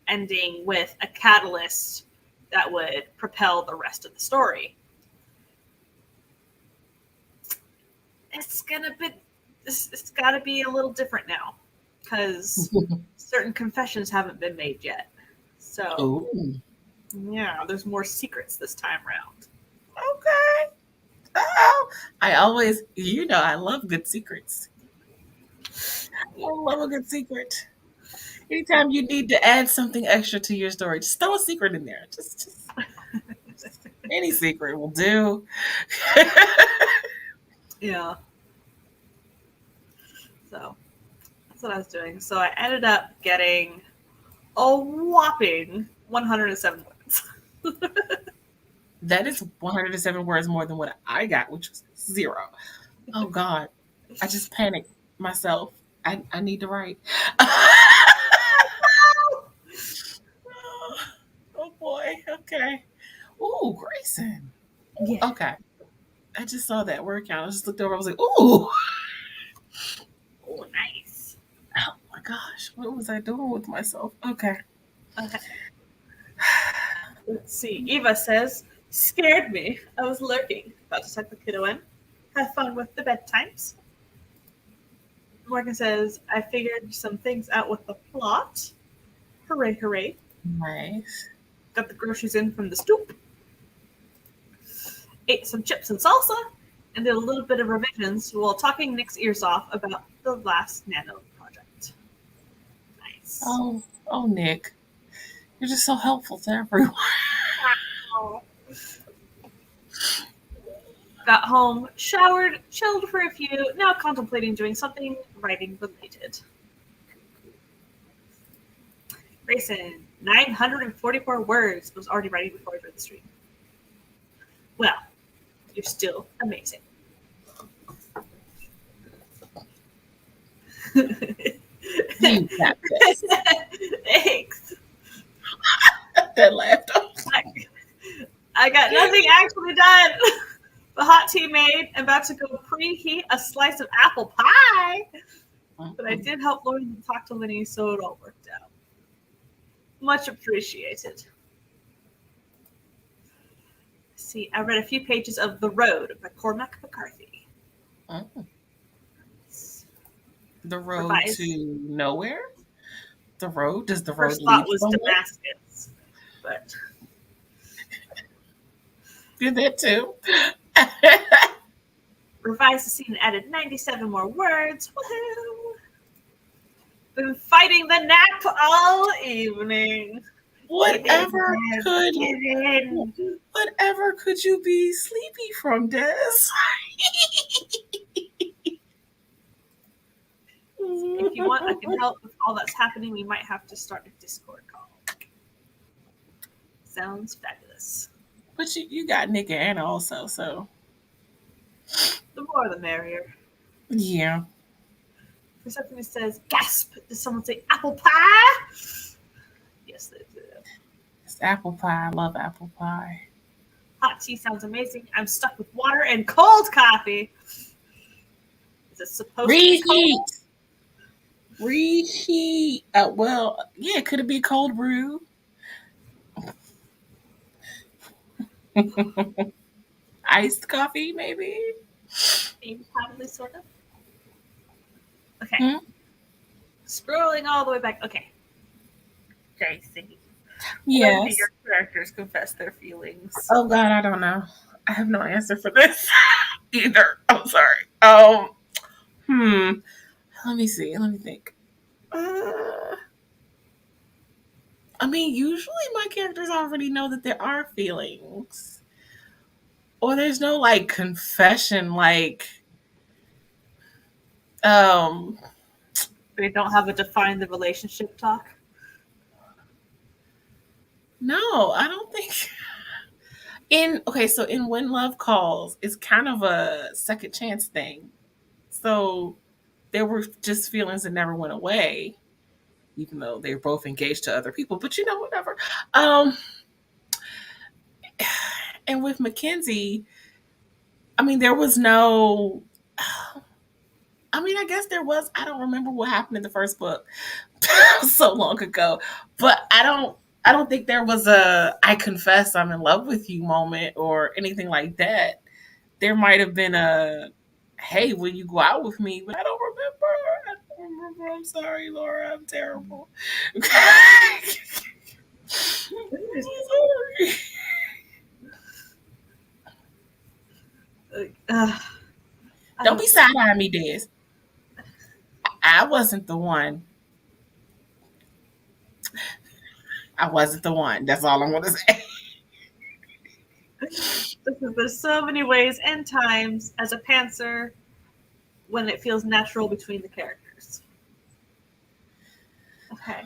Speaker 2: ending with a catalyst that would propel the rest of the story. It's gonna be, it's got to be a little different now because certain confessions haven't been made yet. So
Speaker 1: Oh,
Speaker 2: yeah, there's more secrets this time around.
Speaker 1: okay. Oh, I always, I love good secrets. I love a good secret. Anytime you need to add something extra to your story, just throw a secret in there. Just any secret will do.
Speaker 2: Yeah, so that's what I was doing. So I ended up getting a whopping 107 words.
Speaker 1: That is 107 words more than what I got, which was zero. Oh God, I just panicked myself. I need to write. Oh boy. Okay. Ooh, Grayson.
Speaker 2: Yeah.
Speaker 1: Okay. I just saw that word count. I just looked over. I was like, ooh.
Speaker 2: Oh, nice.
Speaker 1: Oh my gosh. What was I doing with myself? Okay.
Speaker 2: Okay. Let's see. Eva says, scared me. I was lurking. About to tuck the kiddo in. Have fun with the bedtimes. Morgan says, I figured some things out with the plot. Hooray, hooray.
Speaker 1: Nice.
Speaker 2: Got the groceries in from the stoop. Ate some chips and salsa. And did a little bit of revisions while talking Nick's ears off about the last NaNo project. Nice.
Speaker 1: Oh, Nick. You're just so helpful to everyone.
Speaker 2: Wow. Got home, showered, chilled for a few, now contemplating doing something writing related. Grayson, 944 words was already writing before I joined the stream. Well, you're still amazing.
Speaker 1: You got this.
Speaker 2: Thanks.
Speaker 1: That laughed.
Speaker 2: I, I got nothing actually done. The hot tea made. I'm about to go preheat a slice of apple pie. But I did help Lauren talk to Lenny, so it all worked out. Much appreciated. See, I read a few pages of The Road by Cormac McCarthy.
Speaker 1: Oh. The road
Speaker 2: Revised.
Speaker 1: to nowhere? The road? Does the road
Speaker 2: First thought
Speaker 1: lead
Speaker 2: was
Speaker 1: somewhere?
Speaker 2: Damascus, but
Speaker 1: Did that too.
Speaker 2: revised the scene and added 97 more words. Woohoo! Been fighting the nap all evening. Get in,
Speaker 1: whatever
Speaker 2: Des.
Speaker 1: could
Speaker 2: Get in.
Speaker 1: whatever could you be sleepy from, Des?
Speaker 2: If you want, I can help with all that's happening. We might have to start a Discord call. Sounds fabulous.
Speaker 1: But you got Nick and Anna also, so
Speaker 2: The more the merrier.
Speaker 1: yeah.
Speaker 2: Receptionist says, gasp! Does someone say apple pie? Yes, they do.
Speaker 1: It's apple pie. I love apple pie.
Speaker 2: Hot tea sounds amazing. I'm stuck with water and cold coffee. Is it supposed to be cold?
Speaker 1: Reheat. Reheat. Well, yeah, could it be cold brew? Iced coffee, maybe?
Speaker 2: Maybe, probably, sort of. Okay.
Speaker 1: Hmm?
Speaker 2: Scrolling all the way back. Okay. JC. When do
Speaker 1: Yes.
Speaker 2: your characters confess their feelings?
Speaker 1: Oh God, I don't know. I have no answer for this either. I'm sorry. Hmm. Let me see. Let me think. Uh, I mean, usually my characters already know that there are feelings, or there's no like confession. Um,
Speaker 2: They don't have a define the relationship talk.
Speaker 1: no, I don't think. In okay, so in When Love Calls, it's kind of a second chance thing. So there were just feelings that never went away, even though they were both engaged to other people. But you know, whatever. Um, and with Mackenzie, I mean, there was no. I mean, I guess there was. I don't remember what happened in the first book so long ago, but I don't think there was a "I confess I'm in love with you" moment or anything like that. There might have been a "Hey, will you go out with me?" But I don't remember. I don't remember. I'm sorry, Laura. I'm terrible.
Speaker 2: Uh, I
Speaker 1: Don't
Speaker 2: don't.
Speaker 1: be side eyeing me, Des. I wasn't the one. I wasn't the one. That's all I'm going to say.
Speaker 2: There's so many ways and times as a pantser when it feels natural between the characters. Okay.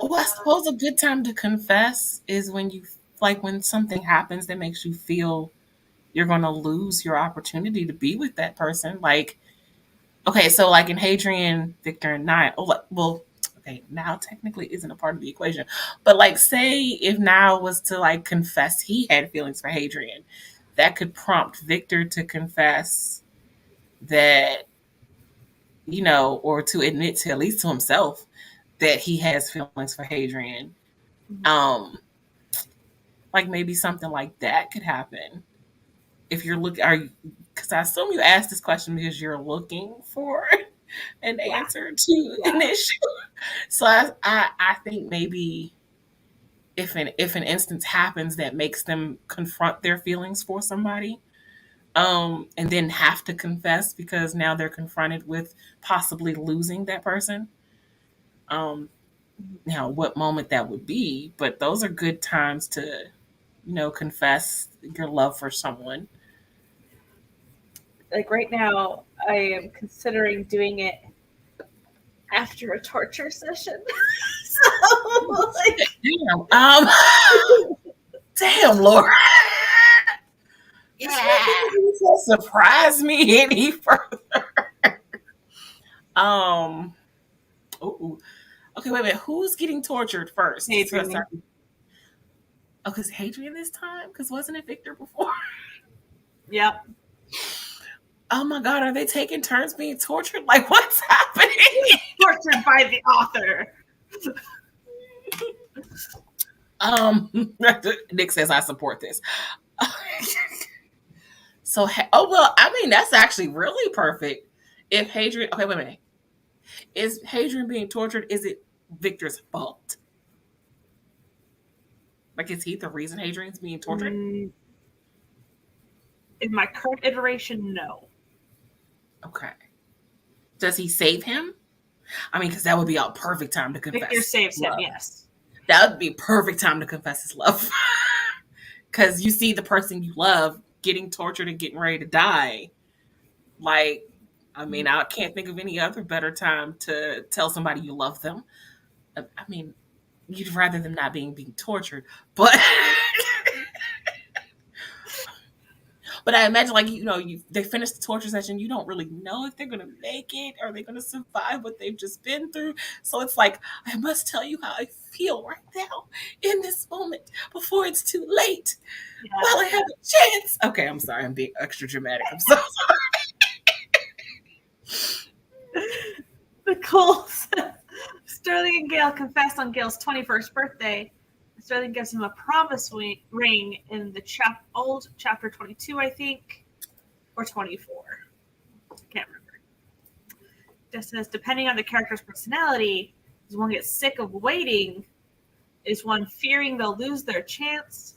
Speaker 1: Oh, I suppose a good time to confess is when you like when something happens that makes you feel you're going to lose your opportunity to be with that person. Like, okay, so like in Hadrian, Victor, and Nile. Oh, well, okay, now technically isn't a part of the equation, but like, say if Nile was to like confess he had feelings for Hadrian, that could prompt Victor to confess that or to admit to at least to himself that he has feelings for Hadrian.
Speaker 2: Mhm.
Speaker 1: Um, like maybe something like that could happen if you're looking. Are because I assume you asked this question because you're looking for an
Speaker 2: Yeah,
Speaker 1: answer to
Speaker 2: yeah.
Speaker 1: an issue. So I think maybe if an instance happens that makes them confront their feelings for somebody, and then have to confess because now they're confronted with possibly losing that person. Um, Now what moment that would be, but those are good times to confess your love for someone.
Speaker 2: Like right now, I am considering doing it after a torture session. So, like,
Speaker 1: Damn. Damn, Laura. This
Speaker 2: yeah.
Speaker 1: won't surprise me any further. Um. Ooh. Okay, wait a minute. Who's getting tortured first? So
Speaker 2: Adrian.
Speaker 1: sorry. Oh, because Hadrian this time? Because wasn't it Victor before?
Speaker 2: Yep.
Speaker 1: Oh my God, are they taking turns being tortured? Like, what's happening?
Speaker 2: Tortured by the author.
Speaker 1: Nick says I support this. So, oh well, I mean that's actually really perfect. If Hadrian, okay, wait a minute, is Hadrian being tortured? Is it Victor's fault? Like, is he the reason Hadrian's being tortured?
Speaker 2: Mm, in my current iteration, no.
Speaker 1: Okay. Does he save him? I mean, because that would be a perfect time to
Speaker 2: Victor
Speaker 1: confess
Speaker 2: saves him,
Speaker 1: love.
Speaker 2: yes.
Speaker 1: That would be a perfect time to confess his love. Because you see the person you love getting tortured and getting ready to die. Like, I mean, I can't think of any other better time to tell somebody you love them. I mean, you'd rather them not being tortured, but but I imagine like they finish the torture session, you don't really know if they're gonna make it, are they gonna survive what they've just been through. So it's like, I must tell you how I feel right now in this moment before it's too late,
Speaker 2: Yeah.
Speaker 1: while I have a chance. Okay, I'm sorry, I'm being extra dramatic. I'm so
Speaker 2: Nicole says Sterling and Gail confess on Gail's 21st birthday. Sterling gives him a promise ring in the old chapter 22, I think, or 24. Can't remember. Just says, depending on the character's personality, does one get sick of waiting? Is one fearing they'll lose their chance?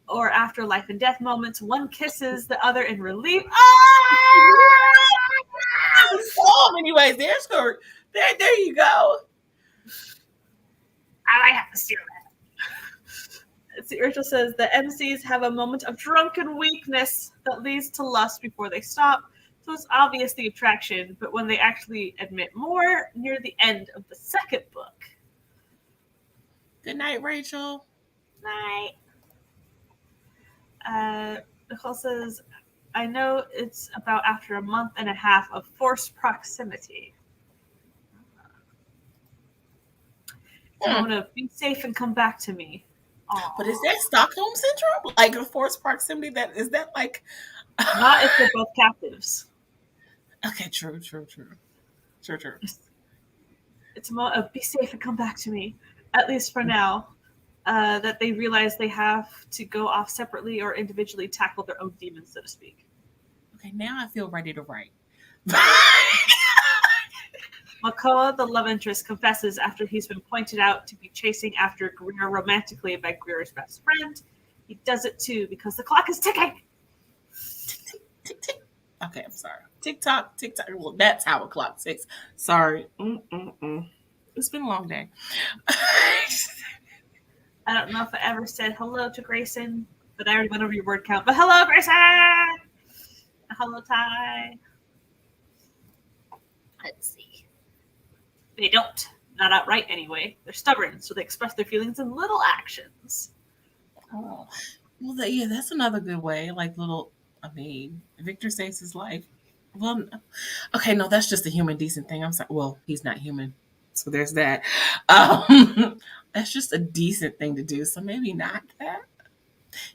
Speaker 2: Or after life and death moments, one kisses the other in relief.
Speaker 1: so many ways. There's there you go.
Speaker 2: I have to steal that. See, Rachel says the MCs have a moment of drunken weakness that leads to lust before they stop. So it's obvious the attraction, but when they actually admit more near the end of the second book.
Speaker 1: Good night, Rachel.
Speaker 2: Night. Nicole says, I know it's about after a month and a half of forced proximity. So I'm going to be safe and come back to me. Aww.
Speaker 1: But is that Stockholm syndrome? Like a forced proximity? That is that like
Speaker 2: not if they're both captives.
Speaker 1: Okay, true.
Speaker 2: It's more of be safe and come back to me, at least for now. That they realize they have to go off separately or individually tackle their own demons, so to speak.
Speaker 1: Okay, now I feel ready to write.
Speaker 2: Makoa, the love interest, confesses after he's been pointed out to be chasing after Greer romantically by Greer's best friend. He does it too because the clock is ticking.
Speaker 1: Tick, tick. Okay, I'm sorry. Tick tock, tick tock. Well, that's how a clock ticks. Sorry. It's been a long day.
Speaker 2: I don't know if I ever said hello to Grayson, but I already went over your word count. But hello, Grayson! Hello, Ty. Let's see. They don't. Not outright, anyway. They're stubborn, so they express their feelings in little actions.
Speaker 1: Oh. Well, that's another good way. Like Victor saves his life. Well, okay, no, that's just a human decent thing. I'm sorry. Well, he's not human. So there's that. That's just a decent thing to do. So maybe not that.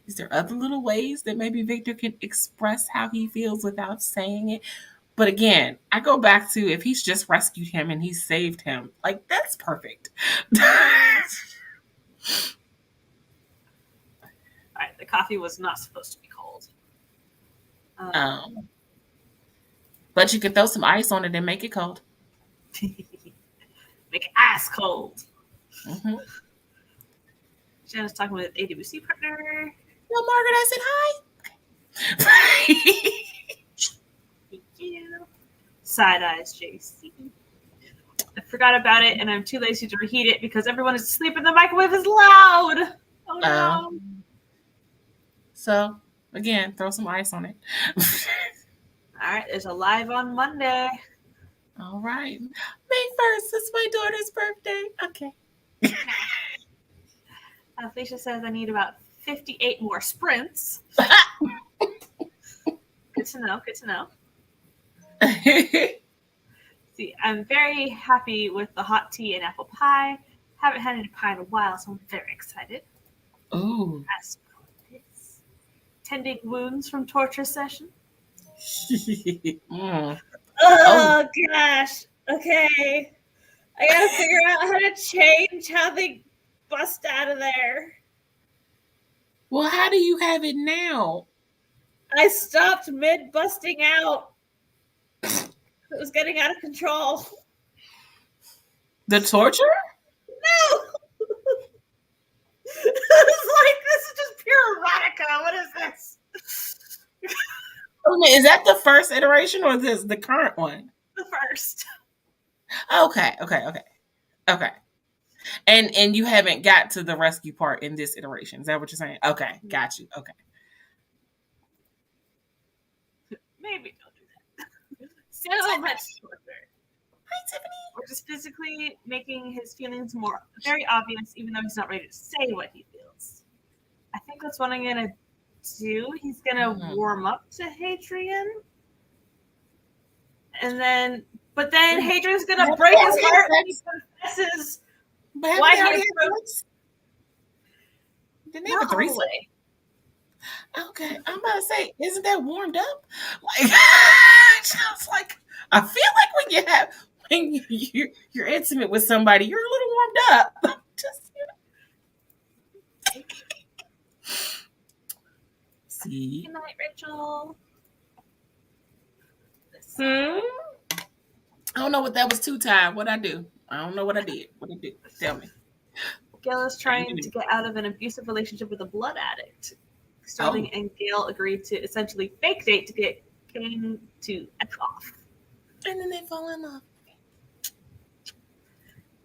Speaker 1: Is there other little ways that maybe Victor can express how he feels without saying it? But again, I go back to if he's just rescued him and he saved him, like that's perfect.
Speaker 2: All right, the coffee was not supposed to be cold.
Speaker 1: But you can throw some ice on it and make it cold.
Speaker 2: Make it ice cold.
Speaker 1: Mm-hmm.
Speaker 2: Shanna's talking with AWC partner.
Speaker 1: Well, Margaret, I said hi.
Speaker 2: Thank you. Side eyes, JC. I forgot about it, and I'm too lazy to reheat it because everyone is asleep and the microwave is loud. Oh no.
Speaker 1: So, again, throw some ice on it.
Speaker 2: All right, there's a live on Monday.
Speaker 1: All right. May 1st, it's my daughter's birthday. Okay.
Speaker 2: Felicia says I need about 58 more sprints. Good to know. See, I'm very happy with the hot tea and apple pie. Haven't had any pie in a while, so I'm very excited.
Speaker 1: Ooh.
Speaker 2: As this, tending wounds from torture session. Oh gosh. Okay. I gotta figure out how to change how they bust out of there.
Speaker 1: Well, how do you have it now?
Speaker 2: I stopped mid busting out. It was getting out of control.
Speaker 1: The torture?
Speaker 2: No! It's like, this is just pure erotica. What is this?
Speaker 1: Is that the first iteration or the current one?
Speaker 2: The first.
Speaker 1: Okay. And you haven't got to the rescue part in this iteration. Is that what you're saying? Okay, got you. Okay.
Speaker 2: Maybe don't do that. So much torture.
Speaker 1: Hi, Tiffany.
Speaker 2: or just physically making his feelings more very obvious, even though he's not ready to say what he feels. I think that's what I'm gonna do. He's gonna
Speaker 1: Mm.
Speaker 2: warm up to Hadrian, and then, but then
Speaker 1: Wait,
Speaker 2: Hadrian's gonna
Speaker 1: haven't they
Speaker 2: break his
Speaker 1: already
Speaker 2: heart when
Speaker 1: had
Speaker 2: he
Speaker 1: sex?
Speaker 2: confesses
Speaker 1: But haven't
Speaker 2: why
Speaker 1: they
Speaker 2: he
Speaker 1: already had
Speaker 2: approached.
Speaker 1: sex? Didn't they have
Speaker 2: Not
Speaker 1: a
Speaker 2: all the
Speaker 1: threesome?
Speaker 2: way.
Speaker 1: Okay, I'm about to say, isn't that warmed up? Like, I was like, I feel like when you're intimate with somebody, you're a little warmed up. Just see.
Speaker 2: Good night, Rachel.
Speaker 1: Hmm. I don't know what that was two time. What I do? I don't know what I did. What I do? Tell me.
Speaker 2: Gail is
Speaker 1: Tell
Speaker 2: trying to
Speaker 1: me.
Speaker 2: get out of an abusive relationship with a blood addict.
Speaker 1: Oh,
Speaker 2: Sterling and Gail agreed to essentially fake date to get Kane to F off.
Speaker 1: and then they fall in love.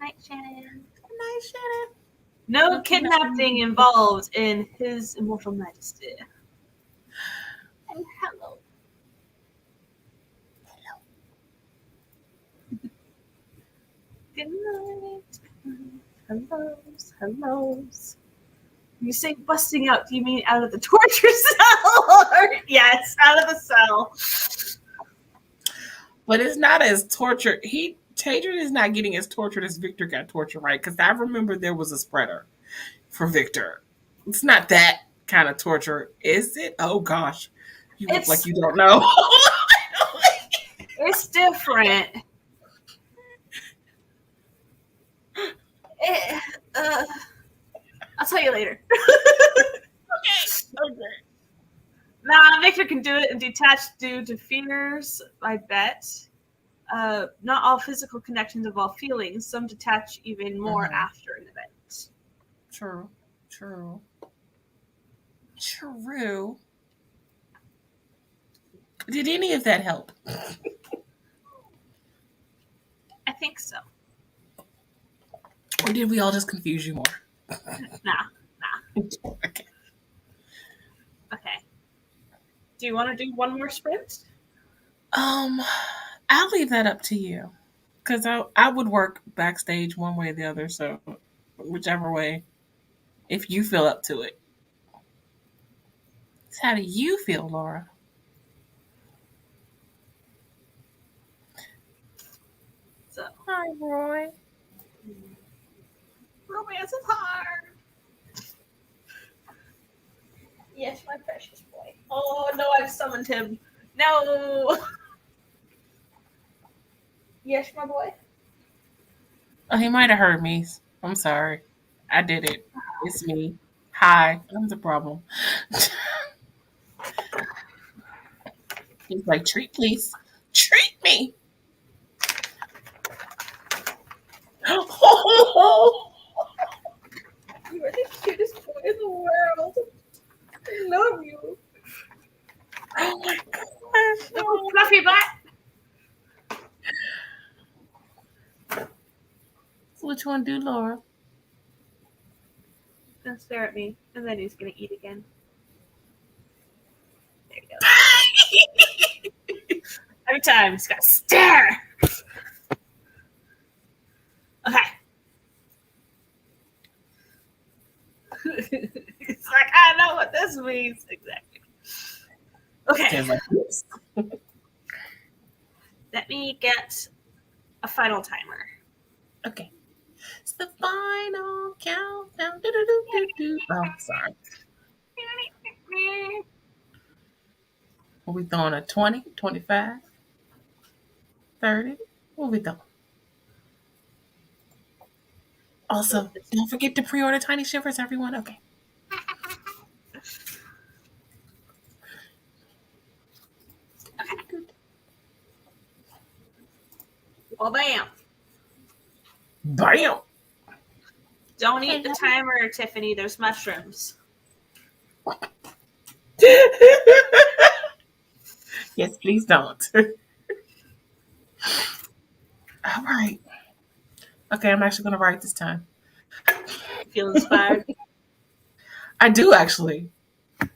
Speaker 2: Night, Shannon.
Speaker 1: Nice, Shannon.
Speaker 2: No
Speaker 1: Okay, now.
Speaker 2: kidnapping involved in His Immortal Majesty. And hello. Good night. Hellos. Hellos. You say busting out, do you mean out of the torture cell? Yes, out of the cell.
Speaker 1: But it's not as tortured. Hadrian is not getting as tortured as Victor got tortured, right? Because I remember there was a spreader for Victor. It's not that kind of torture, is it? Oh gosh, you look like
Speaker 2: It's
Speaker 1: you don't know.
Speaker 2: it's different. It, I'll tell you later.
Speaker 1: Okay.
Speaker 2: Nah, Victor can do it and detached due to fears, I bet. Not all physical connections involve feelings. Some detach even more
Speaker 1: Mm-hmm.
Speaker 2: after an event.
Speaker 1: True. True. True. Did any of that help?
Speaker 2: I think so.
Speaker 1: Or did we all just confuse you more?
Speaker 2: Nah.
Speaker 1: Okay.
Speaker 2: Okay. Do you want to do one more sprint?
Speaker 1: Um, I'll leave that up to you. Because I would work backstage one way or the other, so whichever way, if you feel up to it. So how do you feel, Laura?
Speaker 2: So,
Speaker 1: Hi, Roy.
Speaker 2: romance is hard. Yes, my precious boy. Oh no, I've summoned him. No. Yes, my boy.
Speaker 1: Oh, he might have heard me. I'm sorry. I did it. It's me. Hi, I'm the problem. He's like, treat, please. Treat me. Oh
Speaker 2: You are the cutest boy in the world. I love you.
Speaker 1: my gosh.
Speaker 2: Little fluffy butt.
Speaker 1: So what you want to do, Laura?
Speaker 2: And stare at me, and then he's gonna eat again. There he goes. Every time, he's gotta stare. Okay. It's like, I know what this means. Exactly. Okay.
Speaker 1: Sounds like this.
Speaker 2: Let me get a final timer.
Speaker 1: Okay. It's the final countdown. Do. Oh, sorry. Are we throwing a 20, 25, 30? What are we throwing? Also, don't forget to pre-order Tiny Shivers, everyone. Okay.
Speaker 2: Well, bam.
Speaker 1: Bam.
Speaker 2: Don't eat the timer, Tiffany. There's mushrooms.
Speaker 1: Yes, please don't. All right. Okay, I'm actually going to write this time.
Speaker 2: You feel inspired?
Speaker 1: I do actually. I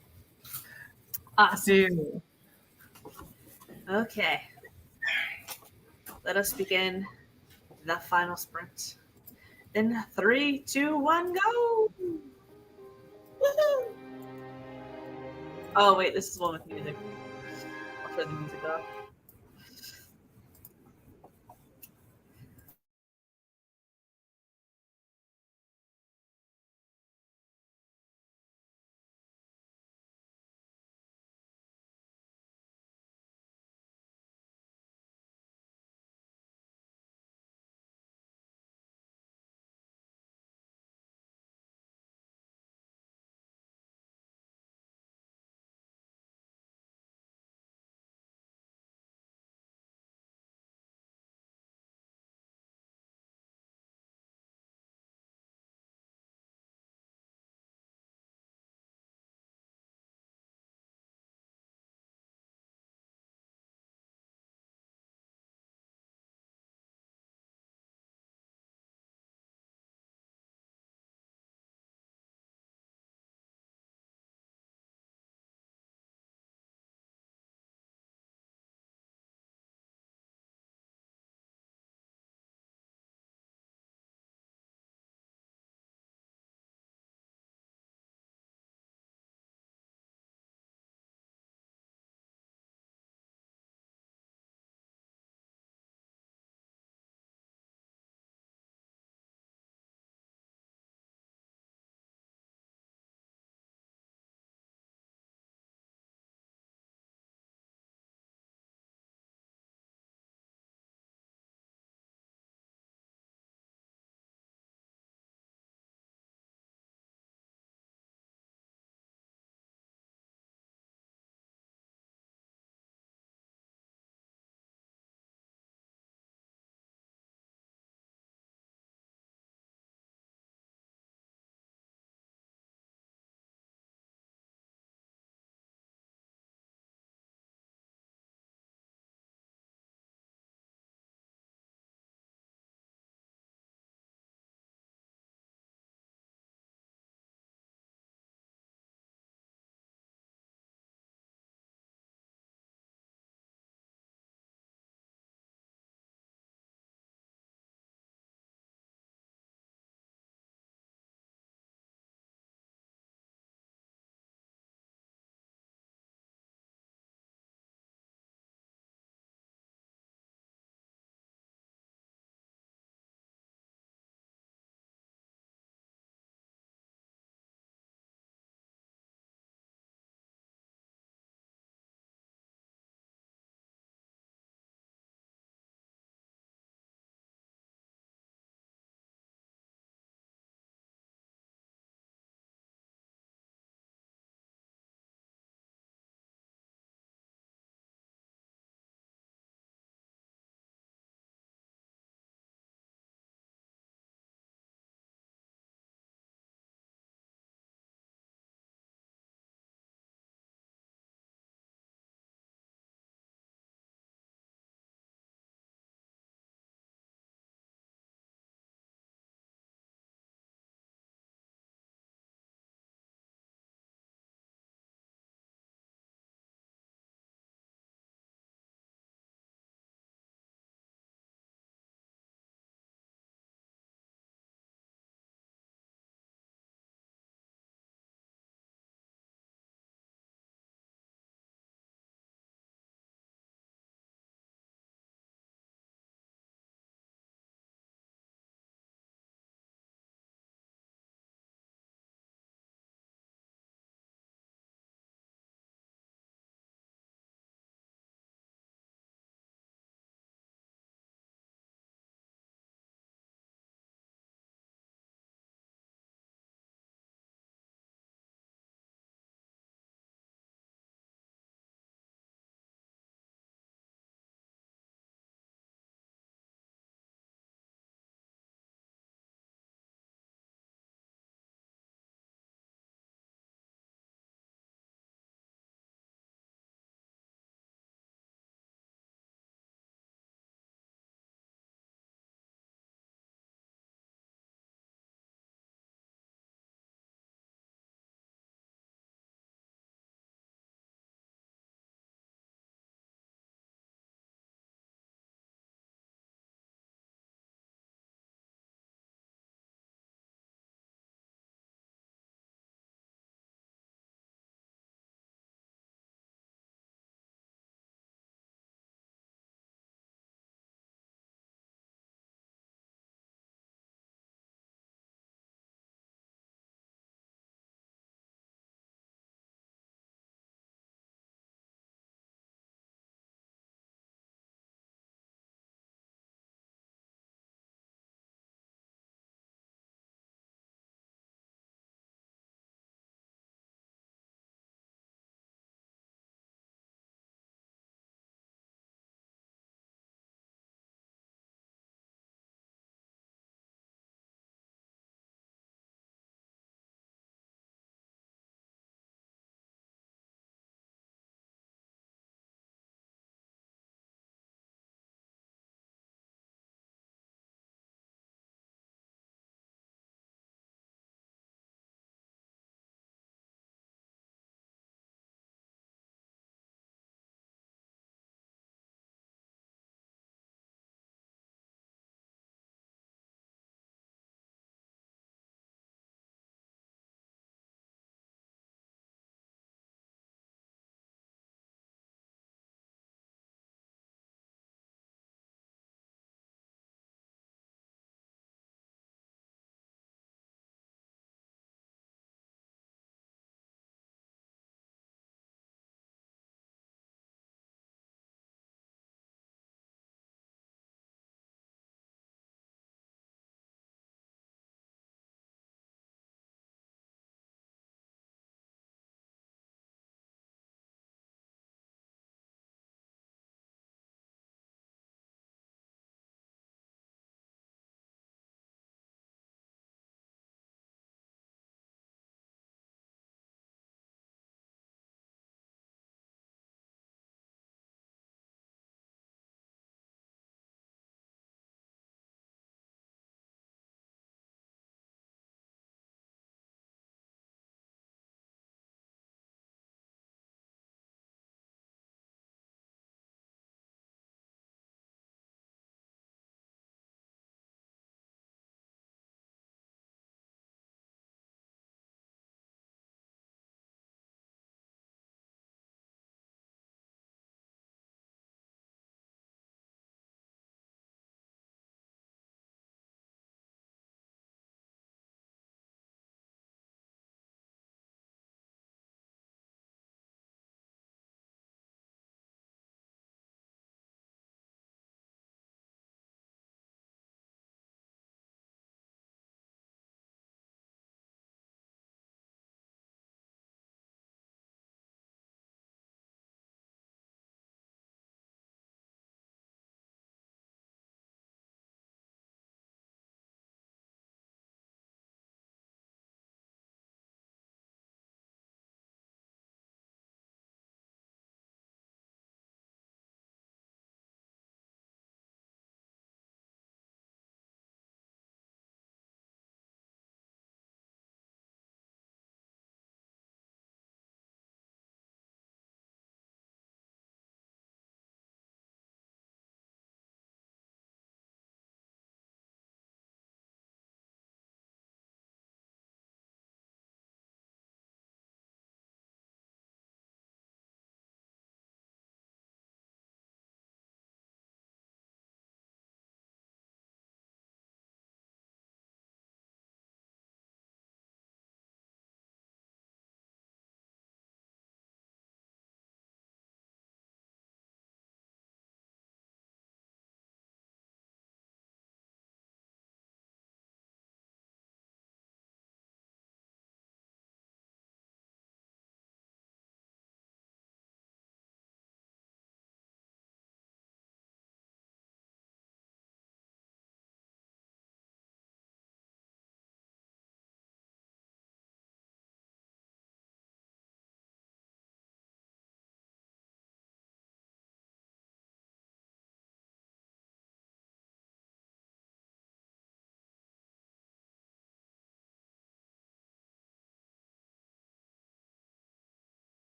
Speaker 2: Awesome.
Speaker 1: do.
Speaker 2: Okay. Let us begin that final sprint. In 3, 2, 1, go! Woohoo! Oh wait, this is one with music. I'll turn the music off.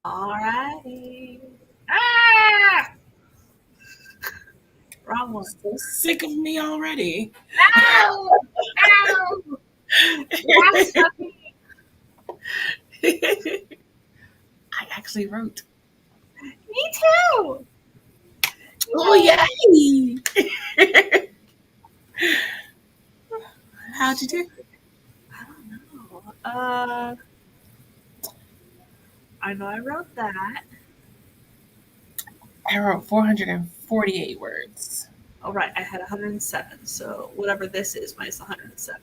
Speaker 2: Alrighty. Ah! Wrong one.
Speaker 1: So sick of me already.
Speaker 2: Ow! Ow! That's funny.
Speaker 1: I actually wrote.
Speaker 2: Me too.
Speaker 1: Oh,
Speaker 2: Yay!
Speaker 1: yay! How'd you do?
Speaker 2: I don't know. I know I wrote that.
Speaker 1: I wrote 448 words.
Speaker 2: All right, I had 107. So whatever this is minus 107.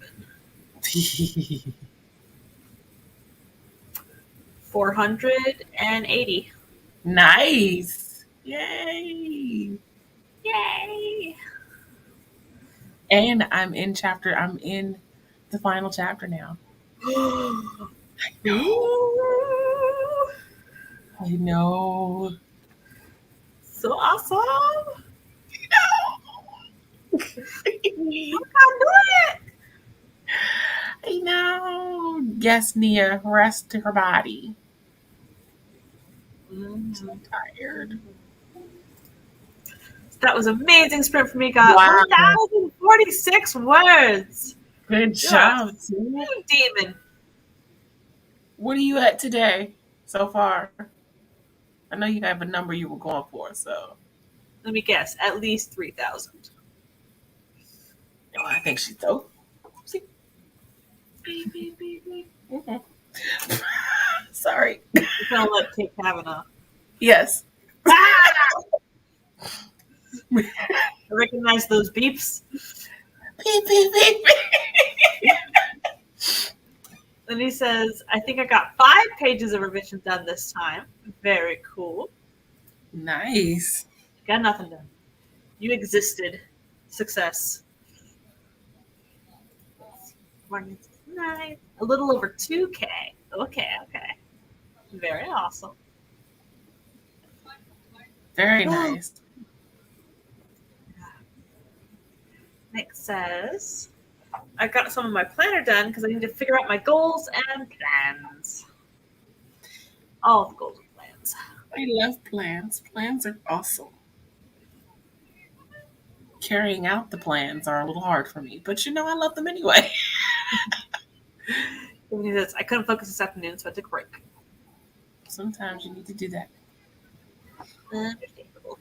Speaker 2: 480.
Speaker 1: Nice. Yay.
Speaker 2: Yay!
Speaker 1: And I'm in the final chapter now. I know.
Speaker 2: Ooh,
Speaker 1: I know.
Speaker 2: so awesome!
Speaker 1: I
Speaker 2: I'm doing it!
Speaker 1: know. Yes, Nia, rest her body. I'm so
Speaker 2: Mhm.
Speaker 1: tired.
Speaker 2: That was amazing sprint for me. Got
Speaker 1: Wow.
Speaker 2: 1,046 words.
Speaker 1: Good
Speaker 2: You are a
Speaker 1: job, Tia.
Speaker 2: demon.
Speaker 1: What are you at today so far? I know you have a number you were going for, so
Speaker 2: Let me guess, at least 3,000.
Speaker 1: oh, I think she's so. See?
Speaker 2: Beep, beep, beep, beep.
Speaker 1: Mhm. Sorry.
Speaker 2: You're gonna let Kate Kavanaugh.
Speaker 1: Yes.
Speaker 2: Ah! I recognize those beeps.
Speaker 1: Beep, beep, beep.
Speaker 2: And he says, I think I got 5 pages of revision done this time. Very cool.
Speaker 1: Nice.
Speaker 2: Got nothing done. You existed. Success. Nice. A little over 2K. Okay, okay. Very awesome.
Speaker 1: Very nice.
Speaker 2: Nick says, I got some of my planner done because I need to figure out my goals and plans. All the goals and plans.
Speaker 1: I love plans. Plans are awesome. Carrying out the plans are a little hard for me, but I love them anyway.
Speaker 2: He says, I couldn't focus this afternoon, so I took a break.
Speaker 1: Sometimes you need to do that.
Speaker 2: Understandable.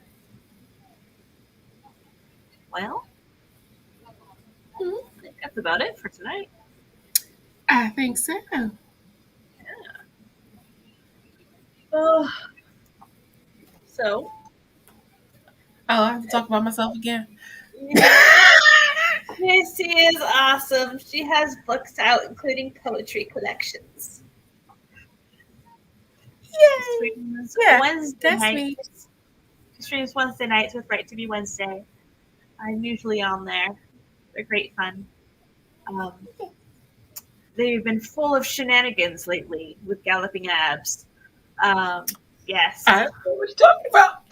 Speaker 2: Well,
Speaker 1: Mhm.
Speaker 2: I think that's about it for tonight.
Speaker 1: I think so.
Speaker 2: Oh, so,
Speaker 1: Oh, I have to talk about myself again.
Speaker 2: Missy is awesome. She has books out, including poetry collections. She
Speaker 1: Yay!
Speaker 2: streams
Speaker 1: Yeah,
Speaker 2: Wednesday
Speaker 1: that's me.
Speaker 2: nights. She streams Wednesday nights with Right to Be Wednesday. I'm usually on there. They're great fun. Um, they've been full of shenanigans lately with galloping abs.
Speaker 1: I
Speaker 2: Yes.
Speaker 1: know what you're talking about.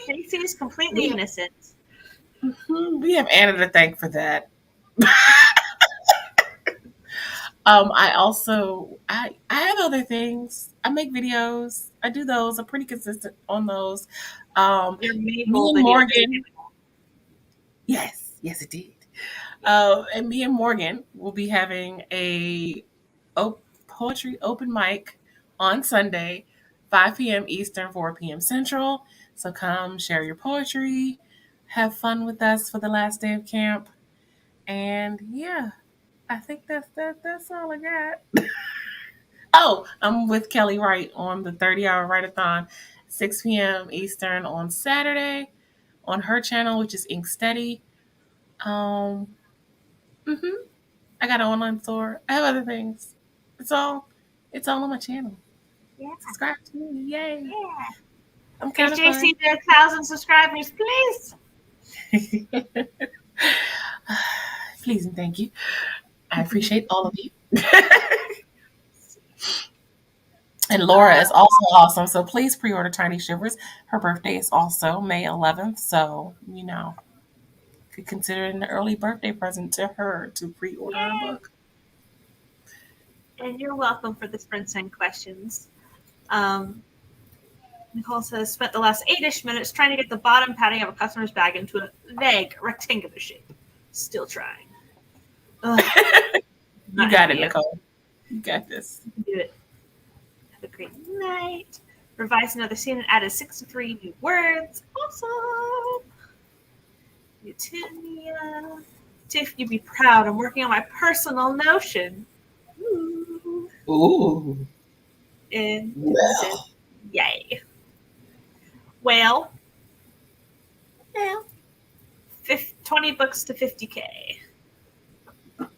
Speaker 2: Stacey is completely
Speaker 1: We
Speaker 2: innocent.
Speaker 1: we have Anna to thank for that. I also I have other things. I make videos. I do those. I'm pretty consistent on those. Um,
Speaker 2: Your
Speaker 1: Me
Speaker 2: Maple
Speaker 1: and
Speaker 2: video did
Speaker 1: Morgan. Yes, yes, it did. And me and Morgan will be having a poetry open mic on Sunday, 5 p.m. Eastern, 4 p.m. Central. So come share your poetry, have fun with us for the last day of camp, and yeah, I think that's all I got. Oh, I'm with Kelly Wright on the 30-hour write-a-thon, 6 p.m. Eastern on Saturday on her channel, which is Ink Steady. Um, hmm I got an online store. I have other things. It's all it's all on my channel.
Speaker 2: Yeah,
Speaker 1: Subscribe to me. Yay.
Speaker 2: yeah.
Speaker 1: I'm
Speaker 2: Get
Speaker 1: kind of
Speaker 2: JC
Speaker 1: fun.
Speaker 2: to 1,000 subscribers, please.
Speaker 1: Please and thank you. I appreciate all of you. And Laura
Speaker 2: Uh,
Speaker 1: is also awesome. So please pre-order Tiny Shivers. Her birthday is also May 11th. So, could consider it an early birthday present to her to pre-order her
Speaker 2: yay.
Speaker 1: book.
Speaker 2: And you're welcome for the sprints and questions. Um, Nicole says, spent the last 8-ish minutes trying to get the bottom padding of a customer's bag into a vague rectangular shape. Still trying. Ugh,
Speaker 1: You
Speaker 2: not
Speaker 1: got
Speaker 2: envy
Speaker 1: it,
Speaker 2: you.
Speaker 1: Nicole. You got this.
Speaker 2: You can do it. Have a great night. Revised another scene and added 63 new words. Awesome. Utunia. Tiff, you'd be proud. I'm working on my personal notion. Ooh.
Speaker 1: Ooh.
Speaker 2: And Tiffany says,
Speaker 1: Well.
Speaker 2: yay. Well,
Speaker 1: Yeah.
Speaker 2: 20 books to 50K.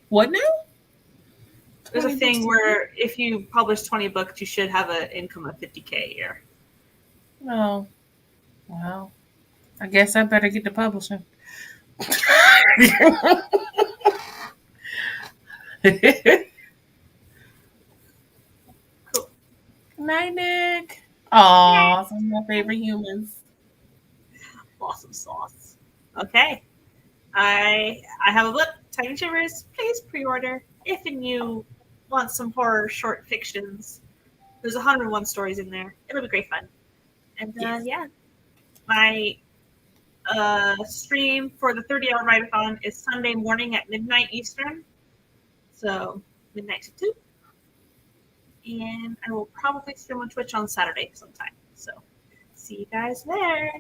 Speaker 1: What now?
Speaker 2: There's a
Speaker 1: 20 books
Speaker 2: thing
Speaker 1: to
Speaker 2: where if you publish 20 books, you should have an income of 50K a year.
Speaker 1: Oh, well. I guess I better get to publishing.
Speaker 2: Cool.
Speaker 1: Night, Nick.
Speaker 2: Yay.
Speaker 1: Aw, some of my favorite humans.
Speaker 2: Awesome sauce. Okay. I have a book, Tiny Shivers. Please pre-order if and you want some horror short fictions. There's 101 stories in there. It'll be great fun. And
Speaker 1: Yes.
Speaker 2: yeah, my stream for the 30-hour write-a-thon is Sunday morning at midnight Eastern. So midnight to 2. And I will probably stream on Twitch on Saturday sometime. So see you guys there.